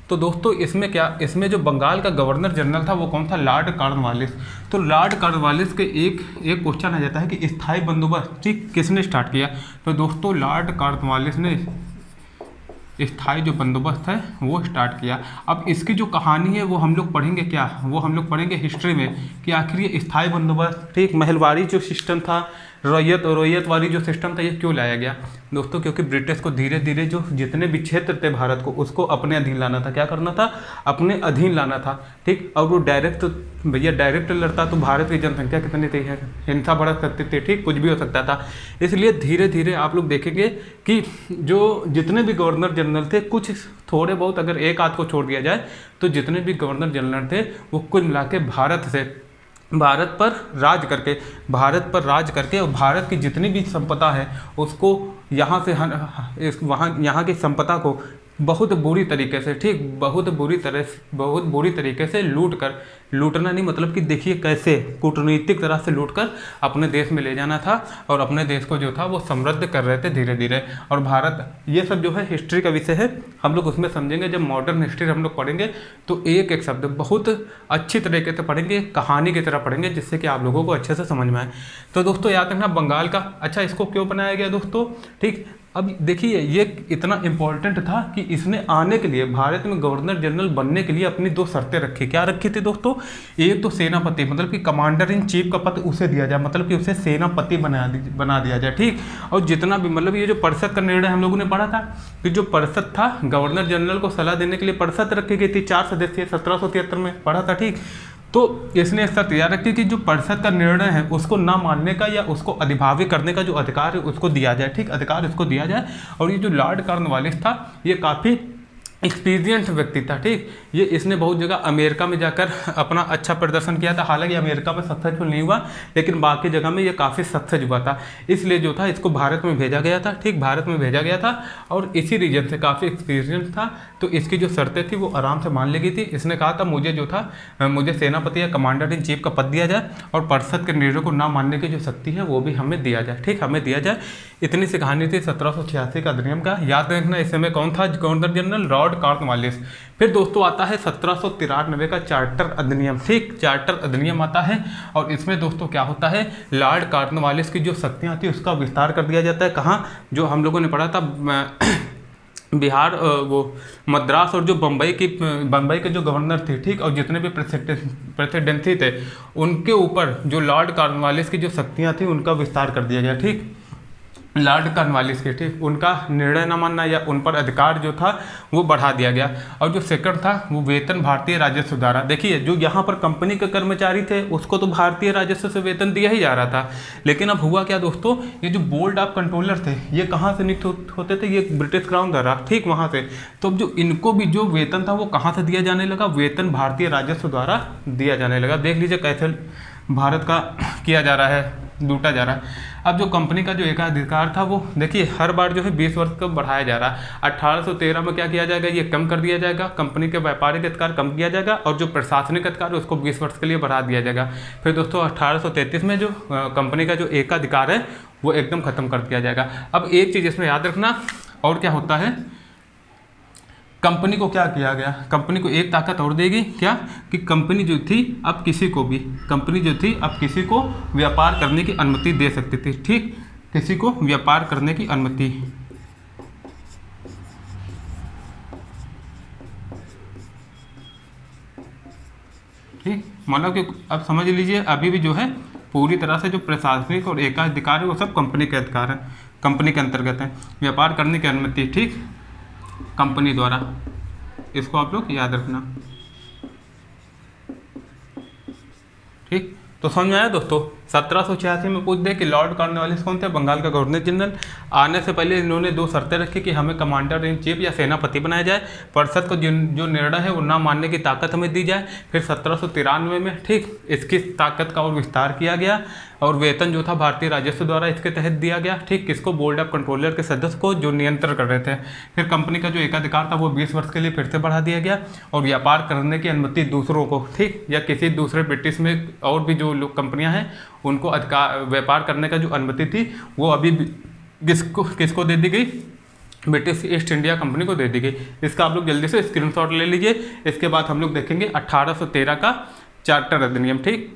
तो दोस्तों इसमें क्या, इसमें जो बंगाल का गवर्नर जनरल था वो कौन था, लॉर्ड कॉर्नवालिस। तो लॉर्ड कॉर्नवालिस के एक क्वेश्चन आ जाता है कि स्थायी बंदोबस्त, ठीक, किसने स्टार्ट किया। तो दोस्तों लॉर्ड कॉर्नवालिस ने स्थायी जो बंदोबस्त है वो स्टार्ट किया। अब इसकी जो कहानी है वो हम लोग पढ़ेंगे, क्या वो हम लोग पढ़ेंगे हिस्ट्री में, कि आखिर ये स्थायी बंदोबस्त, ठीक, महलवाड़ी जो सिस्टम था, रोयत वाली जो सिस्टम था, ये क्यों लाया गया दोस्तों। क्योंकि ब्रिटिश को धीरे धीरे जो जितने भी क्षेत्र थे भारत को, उसको अपने अधीन लाना था। क्या करना था, अपने अधीन लाना था, ठीक। और वो डायरेक्ट लड़ता तो भारत की जनसंख्या कितनी थी, हिंसा बढ़ सकती थी, ठीक, कुछ भी हो सकता था। इसलिए धीरे धीरे आप लोग देखेंगे कि जो जितने भी गवर्नर जनरल थे, कुछ थोड़े बहुत अगर एक आध को छोड़ दिया जाए, तो जितने भी गवर्नर जनरल थे वो कुल मिला के भारत पर राज करके और भारत की जितनी भी संपदा है उसको यहाँ की संपदा को बहुत बुरी तरीके से, ठीक, बहुत बुरी तरीके से लूटना नहीं, मतलब कि देखिए कैसे कूटनीतिक तरह से लूटकर अपने देश में ले जाना था, और अपने देश को जो था वो समृद्ध कर रहे थे धीरे धीरे। और भारत, ये सब जो है हिस्ट्री का विषय है, हम लोग उसमें समझेंगे। जब मॉडर्न हिस्ट्री हम लोग पढ़ेंगे तो एक एक शब्द बहुत अच्छी तरीके से पढ़ेंगे, कहानी की तरह पढ़ेंगे, जिससे कि आप लोगों को अच्छे से समझ में आए। तो दोस्तों याद रखना बंगाल का, अच्छा इसको क्यों बनाया गया दोस्तों, ठीक। अब देखिए ये इतना इम्पोर्टेंट था कि इसने आने के लिए, भारत में गवर्नर जनरल बनने के लिए अपनी 2 शर्तें रखी। क्या रखी थी दोस्तों, एक तो सेनापति, मतलब कि कमांडर इन चीफ का पद उसे दिया जाए, मतलब कि उसे सेनापति बना दिया जाए, ठीक। और जितना भी, मतलब ये जो परिषद का निर्णय हम लोगों ने पढ़ा था कि जो परिषद था, गवर्नर जनरल को सलाह देने के लिए परिषद रखी गई थी 4 सदस्यीय, 1773 में पढ़ा था, ठीक। तो इसने एक शर्त याद रखी कि जो परिषद का निर्णय है उसको ना मानने का या उसको अधिभावी करने का जो अधिकार है उसको दिया जाए, ठीक, अधिकार उसको दिया जाए। और ये जो लॉर्ड कॉर्नवालिस था ये काफ़ी एक्सपीरियंस व्यक्ति था, ठीक। ये इसने बहुत जगह अमेरिका में जाकर अपना अच्छा प्रदर्शन किया था, हालांकि अमेरिका में सक्सेसफुल नहीं हुआ, लेकिन बाकी जगह में ये काफ़ी सक्सेस हुआ था। इसलिए जो था इसको भारत में भेजा गया था, ठीक, भारत में भेजा गया था। और इसी रीजन से काफ़ी एक्सपीरियंस था, तो इसकी जो शर्तें थी वो आराम से मान ली गई थी। इसने कहा था मुझे जो था मुझे सेनापति या कमांडर इन चीफ का पद दिया जाए और परिषद के निर्णय को ना मानने की जो शक्ति है वो भी हमें दिया जाए, ठीक, हमें दिया जाए। इतनी सी कहानी थी 1786 का अधिनियम का। याद रखना इस समय कौन था गवर्नर जनरल, लॉर्ड कॉर्नवालिस। फिर दोस्तों आता है 1793 का चार्टर अधिनियम, ठीक, चार्टर अधिनियम आता है। और इसमें दोस्तों क्या होता है, लॉर्ड कॉर्नवालिस की जो शक्तियाँ थी उसका विस्तार कर दिया जाता है। कहाँ, जो हम लोगों ने पढ़ा था बिहार, वो मद्रास और जो बम्बई के जो गवर्नर थे, ठीक, और जितने भी प्रेसिडेंसी थे उनके ऊपर जो लॉर्ड कॉर्नवालिस की जो शक्तियाँ थी उनका विस्तार कर दिया गया, ठीक, लॉर्ड कॉर्नवालिस के, ठीक, उनका निर्णय न मानना या उन पर अधिकार जो था वो बढ़ा दिया गया। और जो सेकंड था वो वेतन भारतीय राजस्व द्वारा। देखिए जो यहाँ पर कंपनी के कर्मचारी थे उसको तो भारतीय राजस्व से वेतन दिया ही जा रहा था, लेकिन अब हुआ क्या दोस्तों, ये जो बोर्ड ऑफ कंट्रोलर थे ये कहाँ से नियुक्त होते थे, ये ब्रिटिश क्राउन द्वारा, ठीक, वहाँ से। तो अब जो इनको भी जो वेतन था वो कहाँ से दिया जाने लगा, वेतन भारतीय राजस्व द्वारा दिया जाने लगा। देख लीजिए कैसे भारत का किया जा रहा है, लूटा जा रहा है। अब जो कंपनी का जो एकाधिकार था वो देखिए हर बार जो है 20 वर्ष का बढ़ाया जा रहा है। 1813 में क्या किया जाएगा, ये कम कर दिया जाएगा, कंपनी के व्यापारिक अधिकार कम किया जाएगा और जो प्रशासनिक अधिकार है उसको 20 वर्ष के लिए बढ़ा दिया जाएगा। फिर दोस्तों 1833 में जो कंपनी का जो एकाधिकार है वो एकदम खत्म कर दिया जाएगा। अब एक चीज़ इसमें याद रखना, और क्या होता है, कंपनी को क्या किया गया, कंपनी को एक ताकत और देगी, क्या, कि कंपनी जो थी अब किसी को भी, कंपनी जो थी अब किसी को व्यापार करने की अनुमति दे सकती थी, ठीक, किसी को व्यापार करने की अनुमति। ठीक, मतलब कि अब समझ लीजिए अभी भी जो है पूरी तरह से जो प्रशासनिक और एकाधिकार है वो सब कंपनी के अधिकार है, कंपनी के अंतर्गत है, व्यापार करने की अनुमति, ठीक, कंपनी द्वारा। इसको आप लोग याद रखना, ठीक। तो समझ में आया दोस्तों। 1786 में पूछ दे कि लॉर्ड कॉर्नवालिस कौन थे, बंगाल का गवर्नर जनरल। आने से पहले इन्होंने 2 शर्तें रखी कि हमें कमांडर इन चीफ या सेनापति बनाया जाए, परिषद को जो निर्णय है वो ना मानने की ताकत हमें दी जाए। फिर 1793 में, ठीक, इसकी ताकत का और विस्तार किया गया और वेतन जो था भारतीय राजस्व द्वारा इसके तहत दिया गया, ठीक, किसको, बोर्ड ऑफ कंट्रोलर के सदस्य को जो नियंत्रण कर रहे थे। फिर कंपनी का जो एकाधिकार था वो 20 वर्ष के लिए फिर से बढ़ा दिया गया और व्यापार करने की अनुमति दूसरों को, ठीक, या किसी दूसरे ब्रिटिश में और भी जो लोग कंपनियां हैं उनको अधिकार व्यापार करने का जो अनुमति थी वो अभी किसको दे दी गई, ब्रिटिश ईस्ट इंडिया कंपनी को दे दी गई। इसका आप लोग जल्दी से स्क्रीनशॉट ले लीजिए। इसके बाद हम लोग देखेंगे 1813 का चार्टर अधिनियम, ठीक।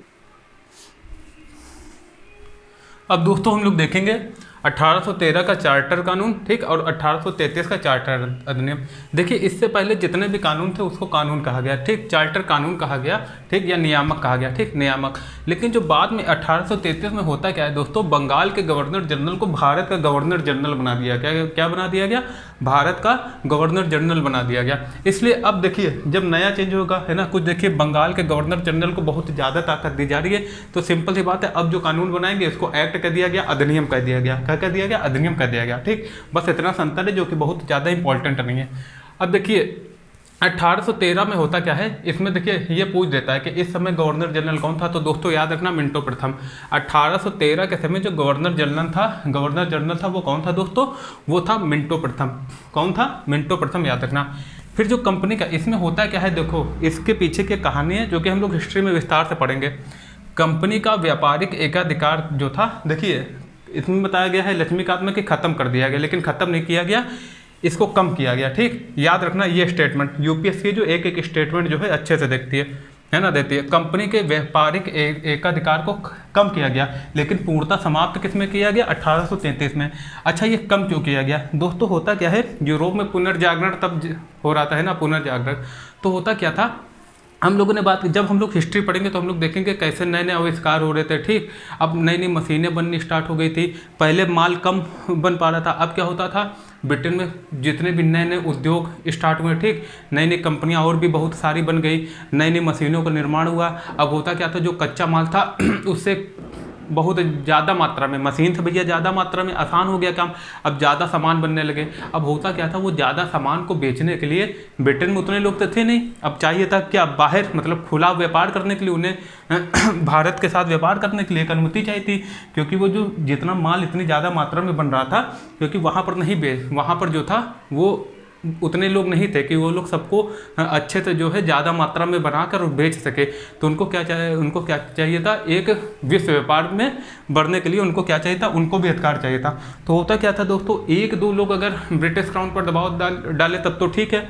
अब दोस्तों हम लोग देखेंगे 1813 का चार्टर कानून, ठीक, और 1833 का चार्टर अधिनियम। देखिए इससे पहले जितने भी कानून थे उसको कानून कहा गया, ठीक, चार्टर कानून कहा गया, ठीक, या नियामक कहा गया, ठीक, नियामक। लेकिन जो बाद में 1833 में होता क्या है दोस्तों, बंगाल के गवर्नर जनरल को भारत का गवर्नर जनरल बना दिया गया। क्या बना दिया गया, भारत का गवर्नर जनरल बना दिया गया। इसलिए अब देखिए जब नया चेंज होगा, है ना, कुछ देखिए बंगाल के गवर्नर जनरल को बहुत ज़्यादा ताकत दी जा रही है, तो सिंपल सी बात है अब जो कानून बनाएंगे उसको एक्ट कर दिया गया, अधिनियम कर दिया गया, क्या कर दिया गया, अधिनियम कर दिया गया, ठीक। बस इतना सा अंतर है जो कि बहुत ज़्यादा इंपॉर्टेंट नहीं है। अब देखिए 1813 में होता क्या है, इसमें देखिए ये पूछ देता है कि इस समय गवर्नर जनरल कौन था, तो दोस्तों याद रखना मिंटो प्रथम। 1813 के समय जो गवर्नर जनरल था वो कौन था दोस्तों, वो था मिंटो प्रथम। कौन था, मिंटो प्रथम, याद रखना। फिर जो कंपनी का इसमें होता क्या है, देखो इसके पीछे की कहानी है जो कि हम लोग हिस्ट्री में विस्तार से पढ़ेंगे। कंपनी का व्यापारिक एकाधिकार जो था, देखिए इसमें बताया गया है लक्ष्मीकांत में कि खत्म कर दिया गया, लेकिन खत्म नहीं किया गया, इसको कम किया गया, ठीक। याद रखना ये स्टेटमेंट, यूपीएससी जो एक स्टेटमेंट जो है अच्छे से देखती है ना, देती है। कंपनी के व्यापारिक एकाधिकार को कम किया गया, लेकिन पूर्णतः समाप्त किस में किया गया, 1833 में। अच्छा ये कम क्यों किया गया दोस्तों, होता क्या है, यूरोप में पुनर्जागरण तब हो रहा था, है ना, पुनर्जागरण। तो होता क्या था, हम लोगों ने बात की, जब हम लोग हिस्ट्री पढ़ेंगे तो हम लोग देखेंगे कैसे नए नए आविष्कार हो रहे थे, ठीक। अब नई नई मशीनें बननी स्टार्ट हो गई थी, पहले माल कम बन पा रहा था। अब क्या होता था, ब्रिटेन में जितने भी नए नए उद्योग स्टार्ट हुए, ठीक, नई नई कंपनियां और भी बहुत सारी बन गई, नई नई मशीनों का निर्माण हुआ। अब होता क्या था, जो कच्चा माल था उससे बहुत ज़्यादा मात्रा में, मशीन से भैया ज़्यादा मात्रा में आसान हो गया काम, अब ज़्यादा सामान बनने लगे। अब होता क्या था, वो ज़्यादा सामान को बेचने के लिए ब्रिटेन में उतने लोग तो थे नहीं, अब चाहिए था क्या, बाहर मतलब खुला व्यापार करने के लिए उन्हें भारत के साथ व्यापार करने के लिए एक अनुमति चाहिए थी, क्योंकि वो जो जितना माल इतनी ज़्यादा मात्रा में बन रहा था, क्योंकि वहाँ पर जो था वो उतने लोग नहीं थे कि वो लोग सबको अच्छे से जो है ज़्यादा मात्रा में बनाकर बेच सके। तो उनको क्या चाहिए था, एक विश्व व्यापार में बढ़ने के लिए उनको क्या चाहिए था, उनको भी अधिकार चाहिए था। तो होता क्या था दोस्तों, एक दो लोग अगर ब्रिटिश क्राउन पर दबाव डाले तब तो ठीक है,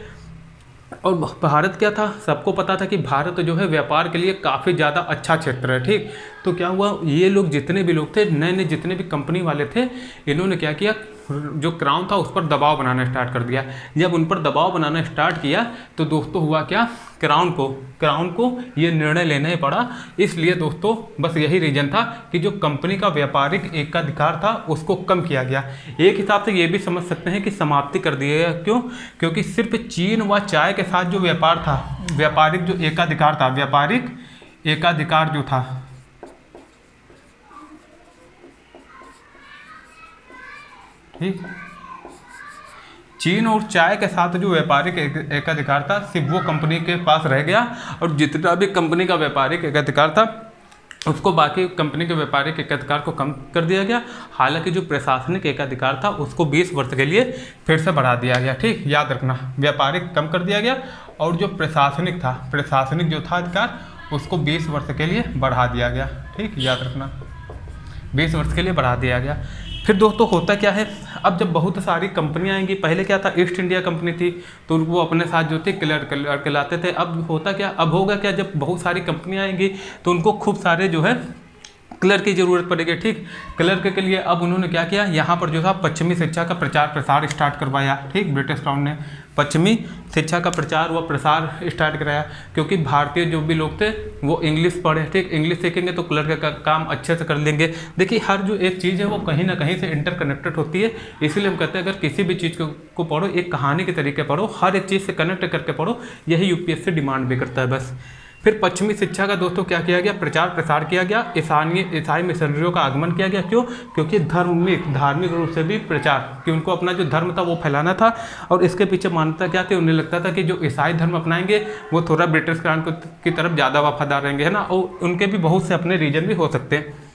और भारत क्या था, सबको पता था कि भारत जो है व्यापार के लिए काफ़ी ज़्यादा अच्छा क्षेत्र है, ठीक। तो क्या हुआ, ये लोग जितने भी लोग थे, नए नए जितने भी कंपनी वाले थे, इन्होंने क्या किया, जो क्राउन था उस पर दबाव बनाना स्टार्ट कर दिया। जब उन पर दबाव बनाना स्टार्ट किया तो दोस्तों हुआ क्या, क्राउन को ये निर्णय लेना ही पड़ा। इसलिए दोस्तों बस यही रीजन था कि जो कंपनी का व्यापारिक एकाधिकार था उसको कम किया गया। एक हिसाब से ये भी समझ सकते हैं कि समाप्ति कर दिया गया। क्यों? क्योंकि सिर्फ चीन व चाय के साथ जो व्यापार था, व्यापारिक जो एकाधिकार था, व्यापारिक एकाधिकार जो था, ठीक, चीन और चाय के साथ जो व्यापारिक एकाधिकार था सिर्फ वो कंपनी के पास रह गया, और जितना भी कंपनी का व्यापारिक एकाधिकार था उसको बाकी कंपनी के व्यापारिक एकाधिकार को कम कर दिया गया। हालांकि जो प्रशासनिक एकाधिकार था उसको 20 वर्ष के लिए फिर से बढ़ा दिया गया, ठीक, याद रखना, व्यापारिक कम कर दिया गया और जो प्रशासनिक जो था अधिकार उसको 20 वर्ष के लिए बढ़ा दिया गया, ठीक, याद रखना, 20 वर्ष के लिए बढ़ा दिया गया। फिर दोस्तों होता क्या है, अब जब बहुत सारी कंपनियां आएंगी, पहले क्या था, ईस्ट इंडिया कंपनी थी तो वो अपने साथ जो थे क्लर्क लाते थे। अब होता क्या, अब होगा क्या, जब बहुत सारी कंपनियां आएंगी तो उनको खूब सारे जो है क्लर्क की ज़रूरत पड़ेगी, ठीक। क्लर्क के लिए अब उन्होंने क्या किया, यहाँ पर जो था पश्चिमी शिक्षा का प्रचार प्रसार स्टार्ट करवाया, ठीक, ब्रिटिश क्राउन ने पश्चिमी शिक्षा का प्रचार व प्रसार स्टार्ट कराया, क्योंकि भारतीय जो भी लोग थे वो इंग्लिश पढ़े, ठीक, इंग्लिश सीखेंगे तो क्लर्क का काम अच्छे से कर लेंगे। देखिए हर जो एक चीज़ है वो कहीं ना कहीं से इंटरकनेक्टेड होती है, इसीलिए हम कहते हैं अगर किसी भी चीज़ को पढ़ो एक कहानी के तरीके पढ़ो, हर एक चीज़ से कनेक्ट करके पढ़ो, यही यूपीएससी डिमांड भी करता है बस। फिर पश्चिमी शिक्षा का दोस्तों क्या किया गया, प्रचार प्रसार किया गया, ईसाई मिशनरियों का आगमन किया गया। क्यों? क्योंकि धार्मिक रूप से भी प्रचार, कि उनको अपना जो धर्म था वो फैलाना था, और इसके पीछे मान्यता क्या थी, उन्हें लगता था कि जो ईसाई धर्म अपनाएंगे वो थोड़ा ब्रिटिश क्राउन की तरफ ज़्यादा वफादार रहेंगे, है ना, और उनके भी बहुत से अपने रीजन भी हो सकते हैं।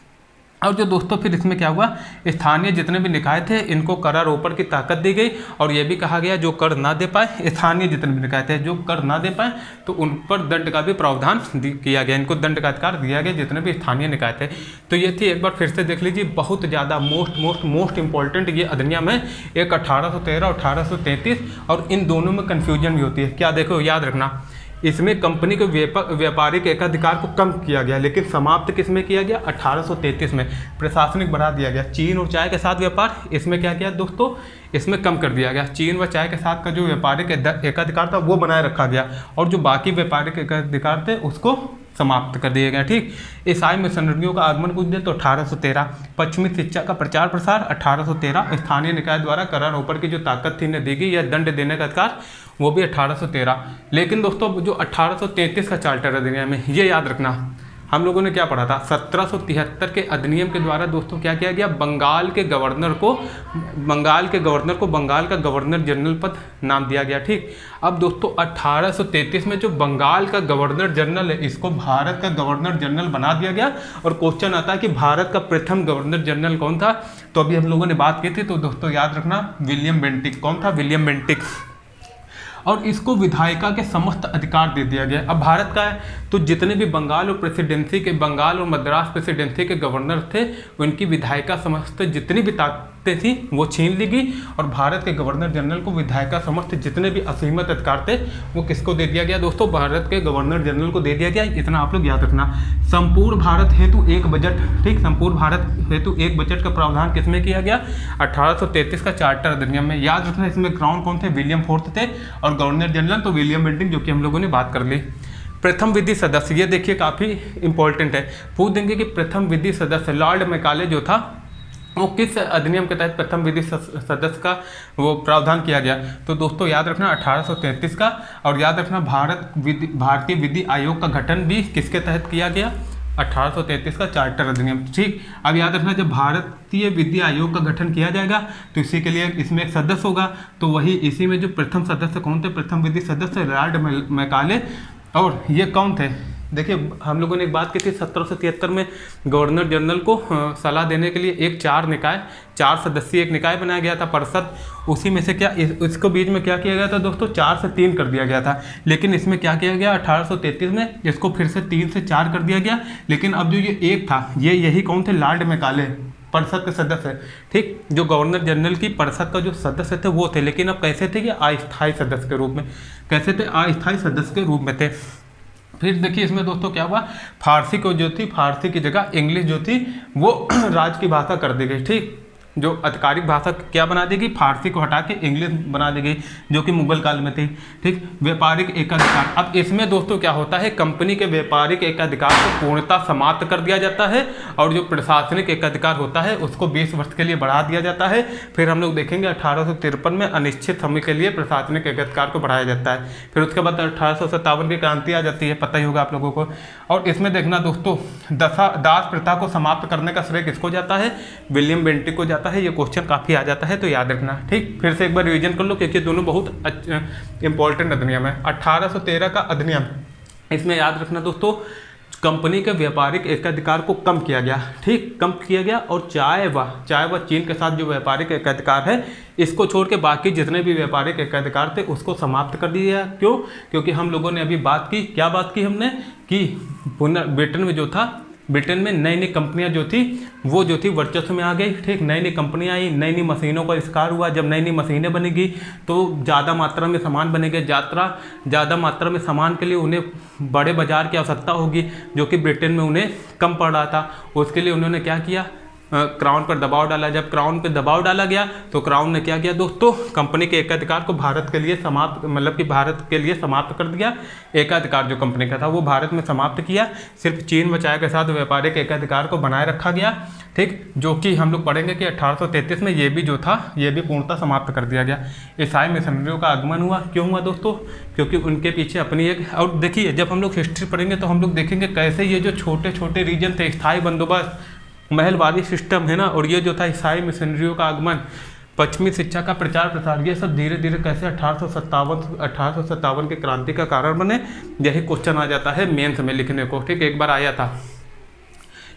और जो दोस्तों फिर इसमें क्या हुआ, स्थानीय जितने भी निकाय थे इनको करारोपण की ताकत दी गई, और ये भी कहा गया जो कर ना दे पाए, स्थानीय जितने भी निकाय थे जो कर ना दे पाए तो उन पर दंड का भी प्रावधान किया गया, इनको दंड का अधिकार दिया गया जितने भी स्थानीय निकाय थे। तो ये थी, एक बार फिर से देख लीजिए, बहुत ज़्यादा मोस्ट इंपॉर्टेंट ये अधिनियम है, एक 1813 और 1833, और इन दोनों में कन्फ्यूजन भी होती है। क्या देखो, याद रखना, इसमें कंपनी के व्यापारिक एकाधिकार को कम किया गया, लेकिन समाप्त किसमें किया गया, 1833 में प्रशासनिक बढ़ा दिया गया। चीन और चाय के साथ व्यापार, इसमें क्या किया दोस्तों, इसमें कम कर दिया गया। चीन व चाय के साथ का जो व्यापारिक एकाधिकार था वो बनाए रखा गया, और जो बाकी व्यापारिक एकाधिकार थे उसको समाप्त कर दिया गया, ठीक। ईसाई मिशनरियों का आगमन कुछ दिया तो 1813, पश्चिमी शिक्षा का प्रचार प्रसार 1813, स्थानीय निकाय द्वारा करारोपण की जो ताकत थी इन्हें दी गई या दंड देने का अधिकार, वो भी 1813। लेकिन दोस्तों जो 1833 का चार्टर अधिनियम है, ये याद रखना, हम लोगों ने क्या पढ़ा था, 1773 के अधिनियम के द्वारा दोस्तों क्या किया गया, बंगाल के गवर्नर को बंगाल का गवर्नर जनरल पद नाम दिया गया, ठीक। अब दोस्तों 1833 में जो बंगाल का गवर्नर जनरल है इसको भारत का गवर्नर जनरल बना दिया गया, और क्वेश्चन आता है कि भारत का प्रथम गवर्नर जनरल कौन था, तो अभी हम लोगों ने बात की थी, तो दोस्तों याद रखना विलियम बेंटिक। कौन था? William Bentinck. और इसको विधायिका के समस्त अधिकार दे दिया गया। अब भारत का है तो जितने भी बंगाल और मद्रास प्रेसिडेंसी के गवर्नर थे उनकी विधायिका समस्त जितनी भी ताकतें थी वो छीन ली गई, और भारत के गवर्नर जनरल को विधायिका समस्त जितने भी असीमित अधिकार थे वो किसको दे दिया गया दोस्तों, भारत के गवर्नर जनरल को दे दिया गया। इतना आप लोग याद रखना। संपूर्ण भारत हेतु एक बजट, ठीक, संपूर्ण भारत हेतु एक बजट का प्रावधान किसमें किया गया, 1833 का चार्टर अधिनियम में। याद रखना इसमें क्राउन कौन थे, विलियम फोर्थ थे, और गवर्नर जनरल तो विलियम बेंटिक, जो कि हम लोगों ने बात कर ली। प्रथम विधि सदस्य, ये देखिए काफ़ी इंपॉर्टेंट है, पूछ देंगे कि प्रथम विधि सदस्य लॉर्ड मैकाले जो था वो किस अधिनियम के तहत प्रथम विधि सदस्य का वो प्रावधान किया गया, तो दोस्तों याद रखना 1833 का। और याद रखना भारतीय विधि आयोग का गठन भी किसके तहत किया गया, 1833 का चार्टर अधिनियम। ठीक, अब याद रखना जब भारतीय विद्या आयोग का गठन किया जाएगा तो इसी के लिए इसमें एक सदस्य होगा, तो वही इसी में जो प्रथम सदस्य कौन थे, प्रथम विधि सदस्य लॉर्ड मैकाले। और ये कौन थे, देखिए हम लोगों ने एक बात की थी 1773 में गवर्नर जनरल को सलाह देने के लिए एक 4 सदस्यीय एक निकाय बनाया गया था परिषद। उसी में से क्या इसको बीच में क्या किया गया था दोस्तों, 4 से 3 कर दिया गया था। लेकिन इसमें क्या किया गया 1833 में इसको फिर से 3 से 4 कर दिया गया। लेकिन अब जो ये एक था यही कौन थे, लॉर्ड मैकाले परिषद के सदस्य। ठीक, जो गवर्नर जनरल की परिषद का जो सदस्य थे वो थे, लेकिन अब कैसे थे कि अस्थायी सदस्य के रूप में। कैसे थे, अस्थायी सदस्य के रूप में थे। फिर देखिए इसमें दोस्तों क्या हुआ, फारसी को जो थी, फारसी की जगह इंग्लिश जो थी वो राज्य की भाषा कर दी गई। ठीक, जो आधिकारिक भाषा क्या बना दी गई, फारसी को हटा के इंग्लिश बना दी गई, जो कि मुगल काल में थी। ठीक, व्यापारिक एकाधिकार। अब इसमें दोस्तों क्या होता है, कंपनी के व्यापारिक एकाधिकार को पूर्णतः समाप्त कर दिया जाता है और जो प्रशासनिक एकाधिकार होता है उसको 20 वर्ष के लिए बढ़ा दिया जाता है। फिर हम लोग देखेंगे 1853 में अनिश्चित समय के लिए प्रशासनिक एकाधिकार को बढ़ाया जाता है। फिर उसके बाद 1857 की क्रांति आ जाती है, पता ही होगा आप लोगों को। और इसमें देखना दोस्तों दास प्रथा को समाप्त करने का श्रेय किसको जाता है, विलियम बेंटिक को जाता है। ये क्वेश्चन काफी आ जाता है तो याद रखना। ठीक, फिर से एक बार रिवीजन कर लो क्योंकि दोनों बहुत इंपॉर्टेंट अधिनियम है। 1813 का अधिनियम, इसमें याद रखना दोस्तों कंपनी के व्यापारिक एकाधिकार को कम किया गया। ठीक, कम किया गया और चाय व चीन के साथ जो व्यापारिक एकाधिकार है इसको छोड़ के बाकी जितने भी व्यापारिक एकाधिकार थे उसको समाप्त कर दिया। क्यों, क्योंकि हम लोगों ने अभी बात की, क्या बात की हमने कि ब्रिटेन में जो था, ब्रिटेन में नई नई कंपनियां जो थी वो जो थी वर्चस्व में आ गई। ठीक, नई नई कंपनियां आई, नई नई मशीनों का आविष्कार हुआ। जब नई नई मशीनें बनेगी तो ज़्यादा मात्रा में सामान बनेंगे, ज़्यादा मात्रा में सामान के लिए उन्हें बड़े बाजार की आवश्यकता होगी, जो कि ब्रिटेन में उन्हें कम पड़ रहा था। उसके लिए उन्होंने क्या किया, क्राउन पर दबाव डाला। जब क्राउन पर दबाव डाला गया तो क्राउन ने क्या किया दोस्तों, कंपनी के एकाधिकार को भारत के लिए समाप्त, मतलब कि भारत के लिए समाप्त कर दिया। एकाधिकार जो कंपनी का था वो भारत में समाप्त किया। सिर्फ चीन व चाय के साथ व्यापारिक एकाधिकार को बनाए रखा गया। ठीक, जो कि हम लोग पढ़ेंगे कि 1833 में ये भी जो था ये भी पूर्णतः समाप्त कर दिया गया। ईसाई मिशनरियों का आगमन हुआ। क्यों हुआ दोस्तों, क्योंकि उनके पीछे अपनी एक, और देखिए जब हम लोग हिस्ट्री पढ़ेंगे तो हम लोग देखेंगे कैसे ये जो छोटे छोटे रीजन थे, स्थायी बंदोबस्त, महलवादी सिस्टम है ना, और ये जो था ईसाई मिशनरियों का आगमन, पश्चिमी शिक्षा का प्रचार प्रसार, ये सब धीरे धीरे कैसे 1857 की क्रांति का कारण बने। यही क्वेश्चन आ जाता है मेंस में लिखने को। ठीक, एक बार आया था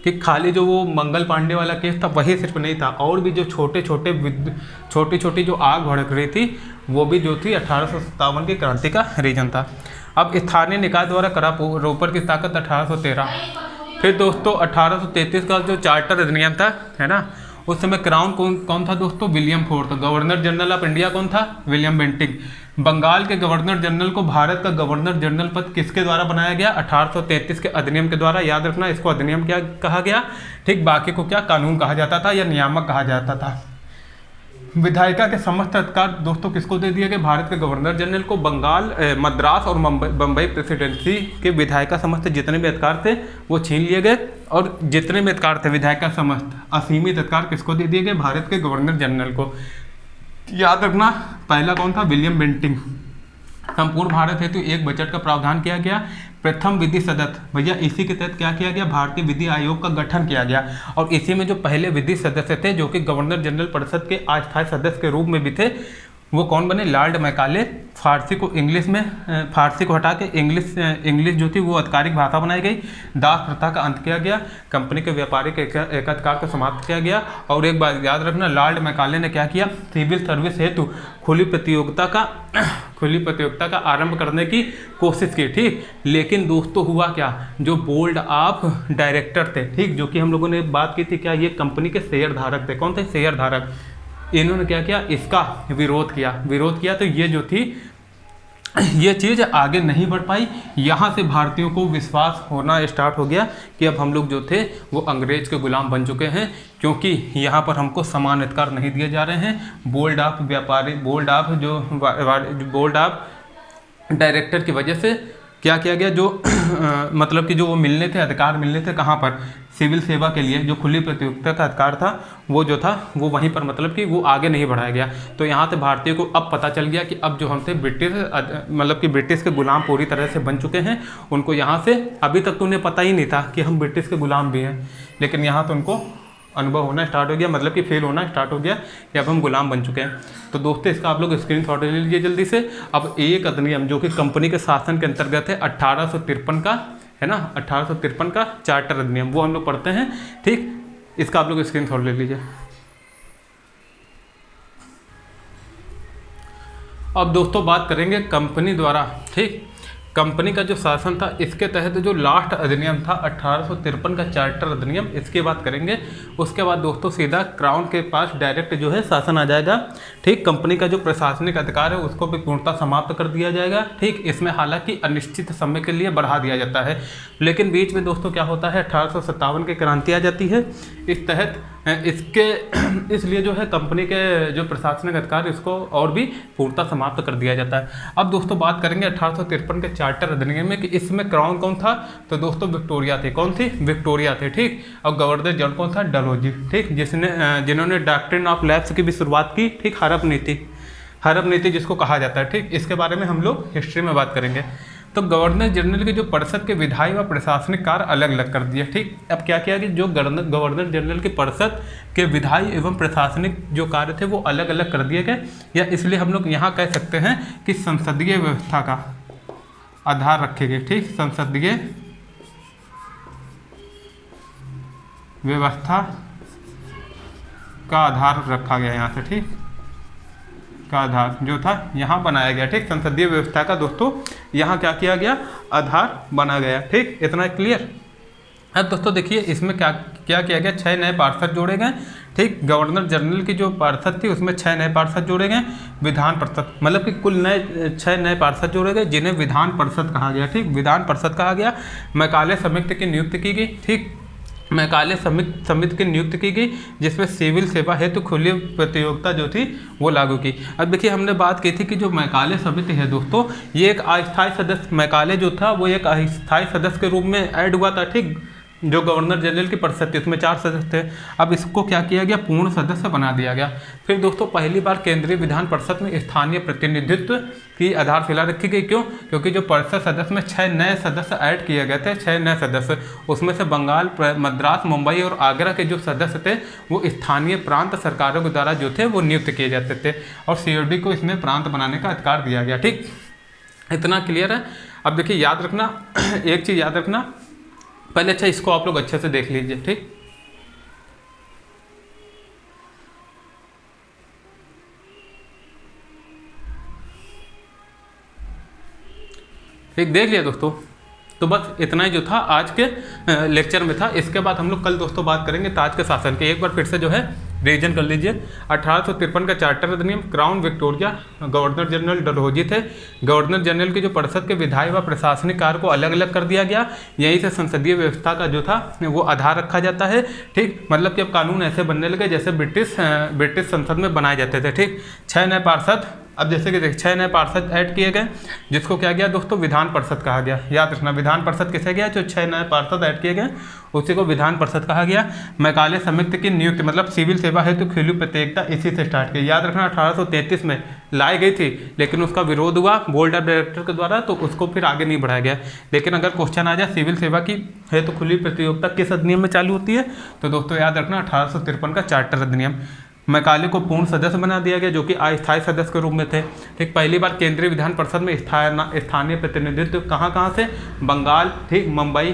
कि खाली जो वो मंगल पांडे वाला केस था वही सिर्फ नहीं था, और भी जो छोटी छोटी जो आग भड़क रही थी वो भी जो थी 1857 की क्रांति का रीजन था। अब स्थानीय निकाय द्वारा करारोपण की ताकत 1813। फिर दोस्तों 1833 का जो चार्टर अधिनियम था, है ना, उस समय क्राउन कौन था दोस्तों, William fourth. Governor general of India कौन था, विलियम बेंटिक। बंगाल के गवर्नर जनरल को भारत का गवर्नर जनरल पद किसके द्वारा बनाया गया, 1833 के अधिनियम के द्वारा। याद रखना इसको अधिनियम क्या कहा गया। ठीक, बाकी को क्या कानून कहा जाता था या नियामक कहा जाता था। विधायिका के समस्त अधिकार दोस्तों किसको दे दिए गए, भारत के गवर्नर जनरल को। बंगाल, मद्रास और बम्बई प्रेसिडेंसी के विधायिका समस्त जितने भी अधिकार थे वो छीन लिए गए, और जितने भी अधिकार थे विधायिका समस्त असीमित अधिकार किसको दे दिए गए, भारत के गवर्नर जनरल को। याद रखना पहला कौन था, विलियम बेंटिक। संपूर्ण भारत हेतु एक बजट का प्रावधान किया गया। प्रथम विधि सदस्य, भैया इसी के तहत क्या किया गया, भारतीय विधि आयोग का गठन किया गया। और इसी में जो पहले विधि सदस्य थे जो कि गवर्नर जनरल परिषद के अस्थायी सदस्य के रूप में भी थे, वो कौन बने, लॉर्ड मैकाले। फारसी को इंग्लिश में, फारसी को हटा के इंग्लिश जो थी वो आधिकारिक भाषा बनाई गई। दास प्रथा का अंत किया गया। कंपनी के व्यापारिक एकाधिकार को समाप्त किया गया। और एक बात याद रखना, लॉर्ड मैकाले ने क्या किया, सिविल सर्विस हेतु खुली प्रतियोगिता का आरंभ करने की कोशिश की। ठीक, लेकिन दोस्तों हुआ क्या, जो बोर्ड ऑफ डायरेक्टर थे, ठीक, जो कि हम लोगों ने बात की थी, क्या ये कंपनी के शेयर धारक थे। कौन थे, शेयर धारक। इन्होंने क्या किया, इसका विरोध किया तो ये जो थी ये चीज़ आगे नहीं बढ़ पाई। यहाँ से भारतीयों को विश्वास होना स्टार्ट हो गया कि अब हम लोग जो थे वो अंग्रेज के गुलाम बन चुके हैं, क्योंकि यहाँ पर हमको समान अधिकार नहीं दिए जा रहे हैं। बोर्ड ऑफ डायरेक्टर की वजह से क्या किया गया, जो मतलब कि जो वो मिलने थे, अधिकार मिलने थे कहाँ पर, सिविल सेवा के लिए जो खुली प्रतियोगिता का अधिकार था वो जो था वो वहीं पर मतलब कि वो आगे नहीं बढ़ाया गया। तो यहाँ से भारतीयों को अब पता चल गया कि अब जो हम थे ब्रिटिश मतलब कि ब्रिटिश के गुलाम पूरी तरह से बन चुके हैं। उनको यहाँ से, अभी तक तो उन्हें पता ही नहीं था कि हम ब्रिटिश के गुलाम भी हैं, लेकिन यहाँ तो उनको अनुभव होना स्टार्ट हो गया, मतलब कि फेल होना स्टार्ट हो गया कि अब हम गुलाम बन चुके हैं। तो दोस्तों इसका आप लोग स्क्रीनशॉट ले लीजिए जल्दी से। अब एक अधिनियम जो कि कंपनी के शासन के अंतर्गत है 1853 का, है ना, 1853 का चार्टर अधिनियम, वो हम लोग पढ़ते हैं। ठीक, इसका आप लोग स्क्रीनशॉट ले लीजिए। अब दोस्तों बात करेंगे कंपनी द्वारा, ठीक, कंपनी का जो शासन था इसके तहत जो लास्ट अधिनियम था 1853 का चार्टर अधिनियम, इसकी बात करेंगे। उसके बाद दोस्तों सीधा क्राउन के पास डायरेक्ट जो है शासन आ जाएगा। ठीक, कंपनी का जो प्रशासनिक अधिकार है उसको भी पूर्णतः समाप्त कर दिया जाएगा। ठीक, इसमें हालांकि अनिश्चित समय के लिए बढ़ा दिया जाता है, लेकिन बीच में दोस्तों क्या होता है 1857 की क्रांति आ जाती है। इस तहत इसके इसलिए जो है कंपनी के जो प्रशासनिक अधिकार इसको और भी पूर्णतः समाप्त कर दिया जाता है। अब दोस्तों बात करेंगे 1853 के चार्टर अधिनियम में कि इसमें क्राउन कौन था, तो दोस्तों विक्टोरिया थे। कौन थी? विक्टोरिया थे। ठीक, और गवर्नर जनरल कौन था? डलहौजी। ठीक, जिन्होंने डॉक्ट्रिन ऑफ लैप्स की भी शुरुआत की। ठीक, हड़प नीति जिसको कहा जाता है। ठीक, इसके बारे में हम लोग हिस्ट्री में बात करेंगे। तो गवर्नर जनरल के जो परिषद के विधायी व प्रशासनिक कार्य अलग अलग कर दिए। ठीक, अब क्या किया कि जो गवर्नर जनरल की परिषद के विधायी एवं प्रशासनिक जो कार्य थे वो अलग अलग कर दिए गए, या इसलिए हम लोग यहाँ कह सकते हैं कि संसदीय व्यवस्था का आधार रखे गए। ठीक, संसदीय व्यवस्था का आधार रखा गया यहाँ से। ठीक, का आधार जो था यहाँ बनाया गया। ठीक, संसदीय व्यवस्था का दोस्तों यहाँ क्या किया गया? आधार बना गया। ठीक, इतना क्लियर। अब दोस्तों देखिए इसमें क्या क्या किया गया, 6 नए पार्षद जोड़े गए। ठीक, गवर्नर जनरल की जो पार्षद थी उसमें 6 नए पार्षद जोड़े गए। विधान परिषद मतलब कि कुल 6 नए पार्षद जोड़े गए जिन्हें विधान परिषद कहा गया। ठीक, विधान परिषद कहा गया। मैकाले समिति की नियुक्ति की गई। ठीक, मैकाले समिति की नियुक्ति की गई जिसमें सिविल सेवा हेतु खुली प्रतियोगिता जो थी वो लागू की। अब देखिए हमने बात की थी कि जो मैकाले समिति है दोस्तों ये एक अस्थायी सदस्य, मैकाले जो था वो एक अस्थायी सदस्य के रूप में ऐड हुआ था। ठीक, जो गवर्नर जनरल की परिषद थी उसमें 4 सदस्य थे। अब इसको क्या किया गया? पूर्ण सदस्य बना दिया गया। फिर दोस्तों पहली बार केंद्रीय विधान परिषद में स्थानीय प्रतिनिधित्व की आधारशिला रखी गई। क्यों? क्योंकि जो परिषद सदस्य में 6 नए सदस्य ऐड किए गए थे, 6 नए सदस्य, उसमें से बंगाल, मद्रास, मुंबई और आगरा के जो सदस्य थे वो स्थानीय प्रांत सरकारों के द्वारा जो थे वो नियुक्त किए जाते थे, और COD को इसमें प्रांत बनाने का अधिकार दिया गया। ठीक, इतना क्लियर है। अब देखिए याद रखना एक चीज़ याद रखना पहले, अच्छा इसको आप लोग अच्छे से देख लीजिए। ठीक, ठीक देख लिया दोस्तों। तो बस इतना ही जो था आज के लेक्चर में था। इसके बाद हम लोग कल दोस्तों बात करेंगे ताज के शासन के। एक बार फिर से जो है रिवीजन कर लीजिए। 1853 का चार्टर अधिनियम, crown Victoria, governor general Dalhousie थे। गवर्नर जनरल की जो परिषद के विधायी व प्रशासनिक कार्य को अलग अलग कर दिया गया। यहीं से संसदीय व्यवस्था का जो था वो आधार रखा जाता है। ठीक, मतलब कि अब कानून ऐसे बनने लगे जैसे ब्रिटिश संसद में बनाए जाते थे। ठीक, 6 नए पार्षद, अब जैसे कि 6 नए पार्षद ऐड किए गए जिसको क्या गया दोस्तों? विधान परिषद कहा गया। याद रखना विधान परिषद किसे गया? जो 6 नए पार्षद ऐड किए गए उसी को विधान परिषद कहा गया। मैकाले समिति की नियुक्ति मतलब सिविल सेवा हेतु खुली प्रतियोगिता इसी से स्टार्ट की। याद रखना 1833 में लाई गई थी, लेकिन उसका विरोध हुआ बोर्ड ऑफ डायरेक्टर के द्वारा, तो उसको फिर आगे नहीं बढ़ाया गया। लेकिन अगर क्वेश्चन आ जाए सिविल सेवा की हेतु खुली प्रतियोगिता किस अधिनियम में चालू होती है, तो दोस्तों याद रखना 1853 का चार्टर अधिनियम। मैकाले को पूर्ण सदस्य बना दिया गया जो कि अस्थायी सदस्य के रूप में थे। ठीक, पहली बार केंद्रीय विधान परिषद में स्थानीय प्रतिनिधित्व कहाँ से? बंगाल, ठीक, बम्बई,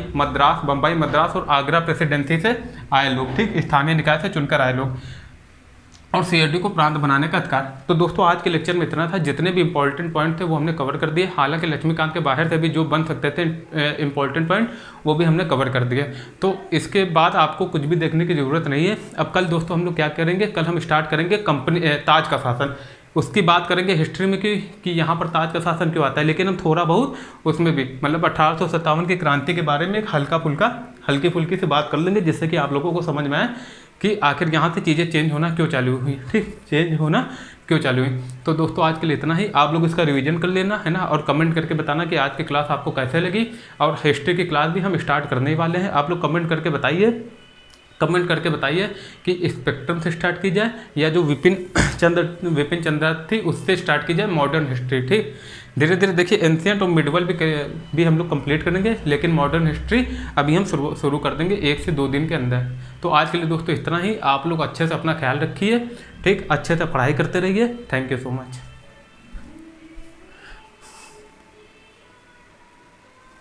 मद्रास और आगरा प्रेसिडेंसी से आए लोग। ठीक, स्थानीय निकाय से चुनकर आए लोग, और COD को प्रांत बनाने का अधिकार। तो दोस्तों आज के लेक्चर में इतना था। जितने भी इंपॉर्टेंट पॉइंट थे वो हमने कवर कर दिए। हालांकि लक्ष्मीकांत के बाहर से भी जो बन सकते थे इंपॉर्टेंट पॉइंट वो भी हमने कवर कर दिए। तो इसके बाद आपको कुछ भी देखने की ज़रूरत नहीं है। अब कल दोस्तों हम लोग क्या करेंगे? कल हम स्टार्ट करेंगे ताज का शासन। उसकी बात करेंगे हिस्ट्री में कि यहाँ पर ताज का शासन क्यों आता है, लेकिन हम थोड़ा बहुत उसमें भी मतलब 1857 की क्रांति के बारे में एक हल्की फुल्की से बात कर लेंगे, जिससे कि आप लोगों को समझ में आए कि आखिर यहाँ से चीज़ें चेंज होना क्यों चालू हुई, ठीक, चेंज होना क्यों चालू हुई। तो दोस्तों आज के लिए इतना ही, आप लोग इसका रिवीजन कर लेना है ना, और कमेंट करके बताना कि आज की क्लास आपको कैसे लगी। और हिस्ट्री की क्लास भी हम स्टार्ट करने वाले हैं, आप लोग कमेंट करके बताइए, कमेंट करके बताइए कि स्पेक्ट्रम से स्टार्ट की जाए या जो विपिन चंद्र थी उससे स्टार्ट की जाए मॉडर्न हिस्ट्री, ठीक। धीरे धीरे देखिए एंशिएंट और मिडवल भी हम लोग कंप्लीट करेंगे, लेकिन मॉडर्न हिस्ट्री अभी हम शुरू कर देंगे 1 से 2 दिन के अंदर। तो आज के लिए दोस्तों इतना ही, आप लोग अच्छे से अपना ख्याल रखिए, ठीक, अच्छे से पढ़ाई करते रहिए। Thank you so much.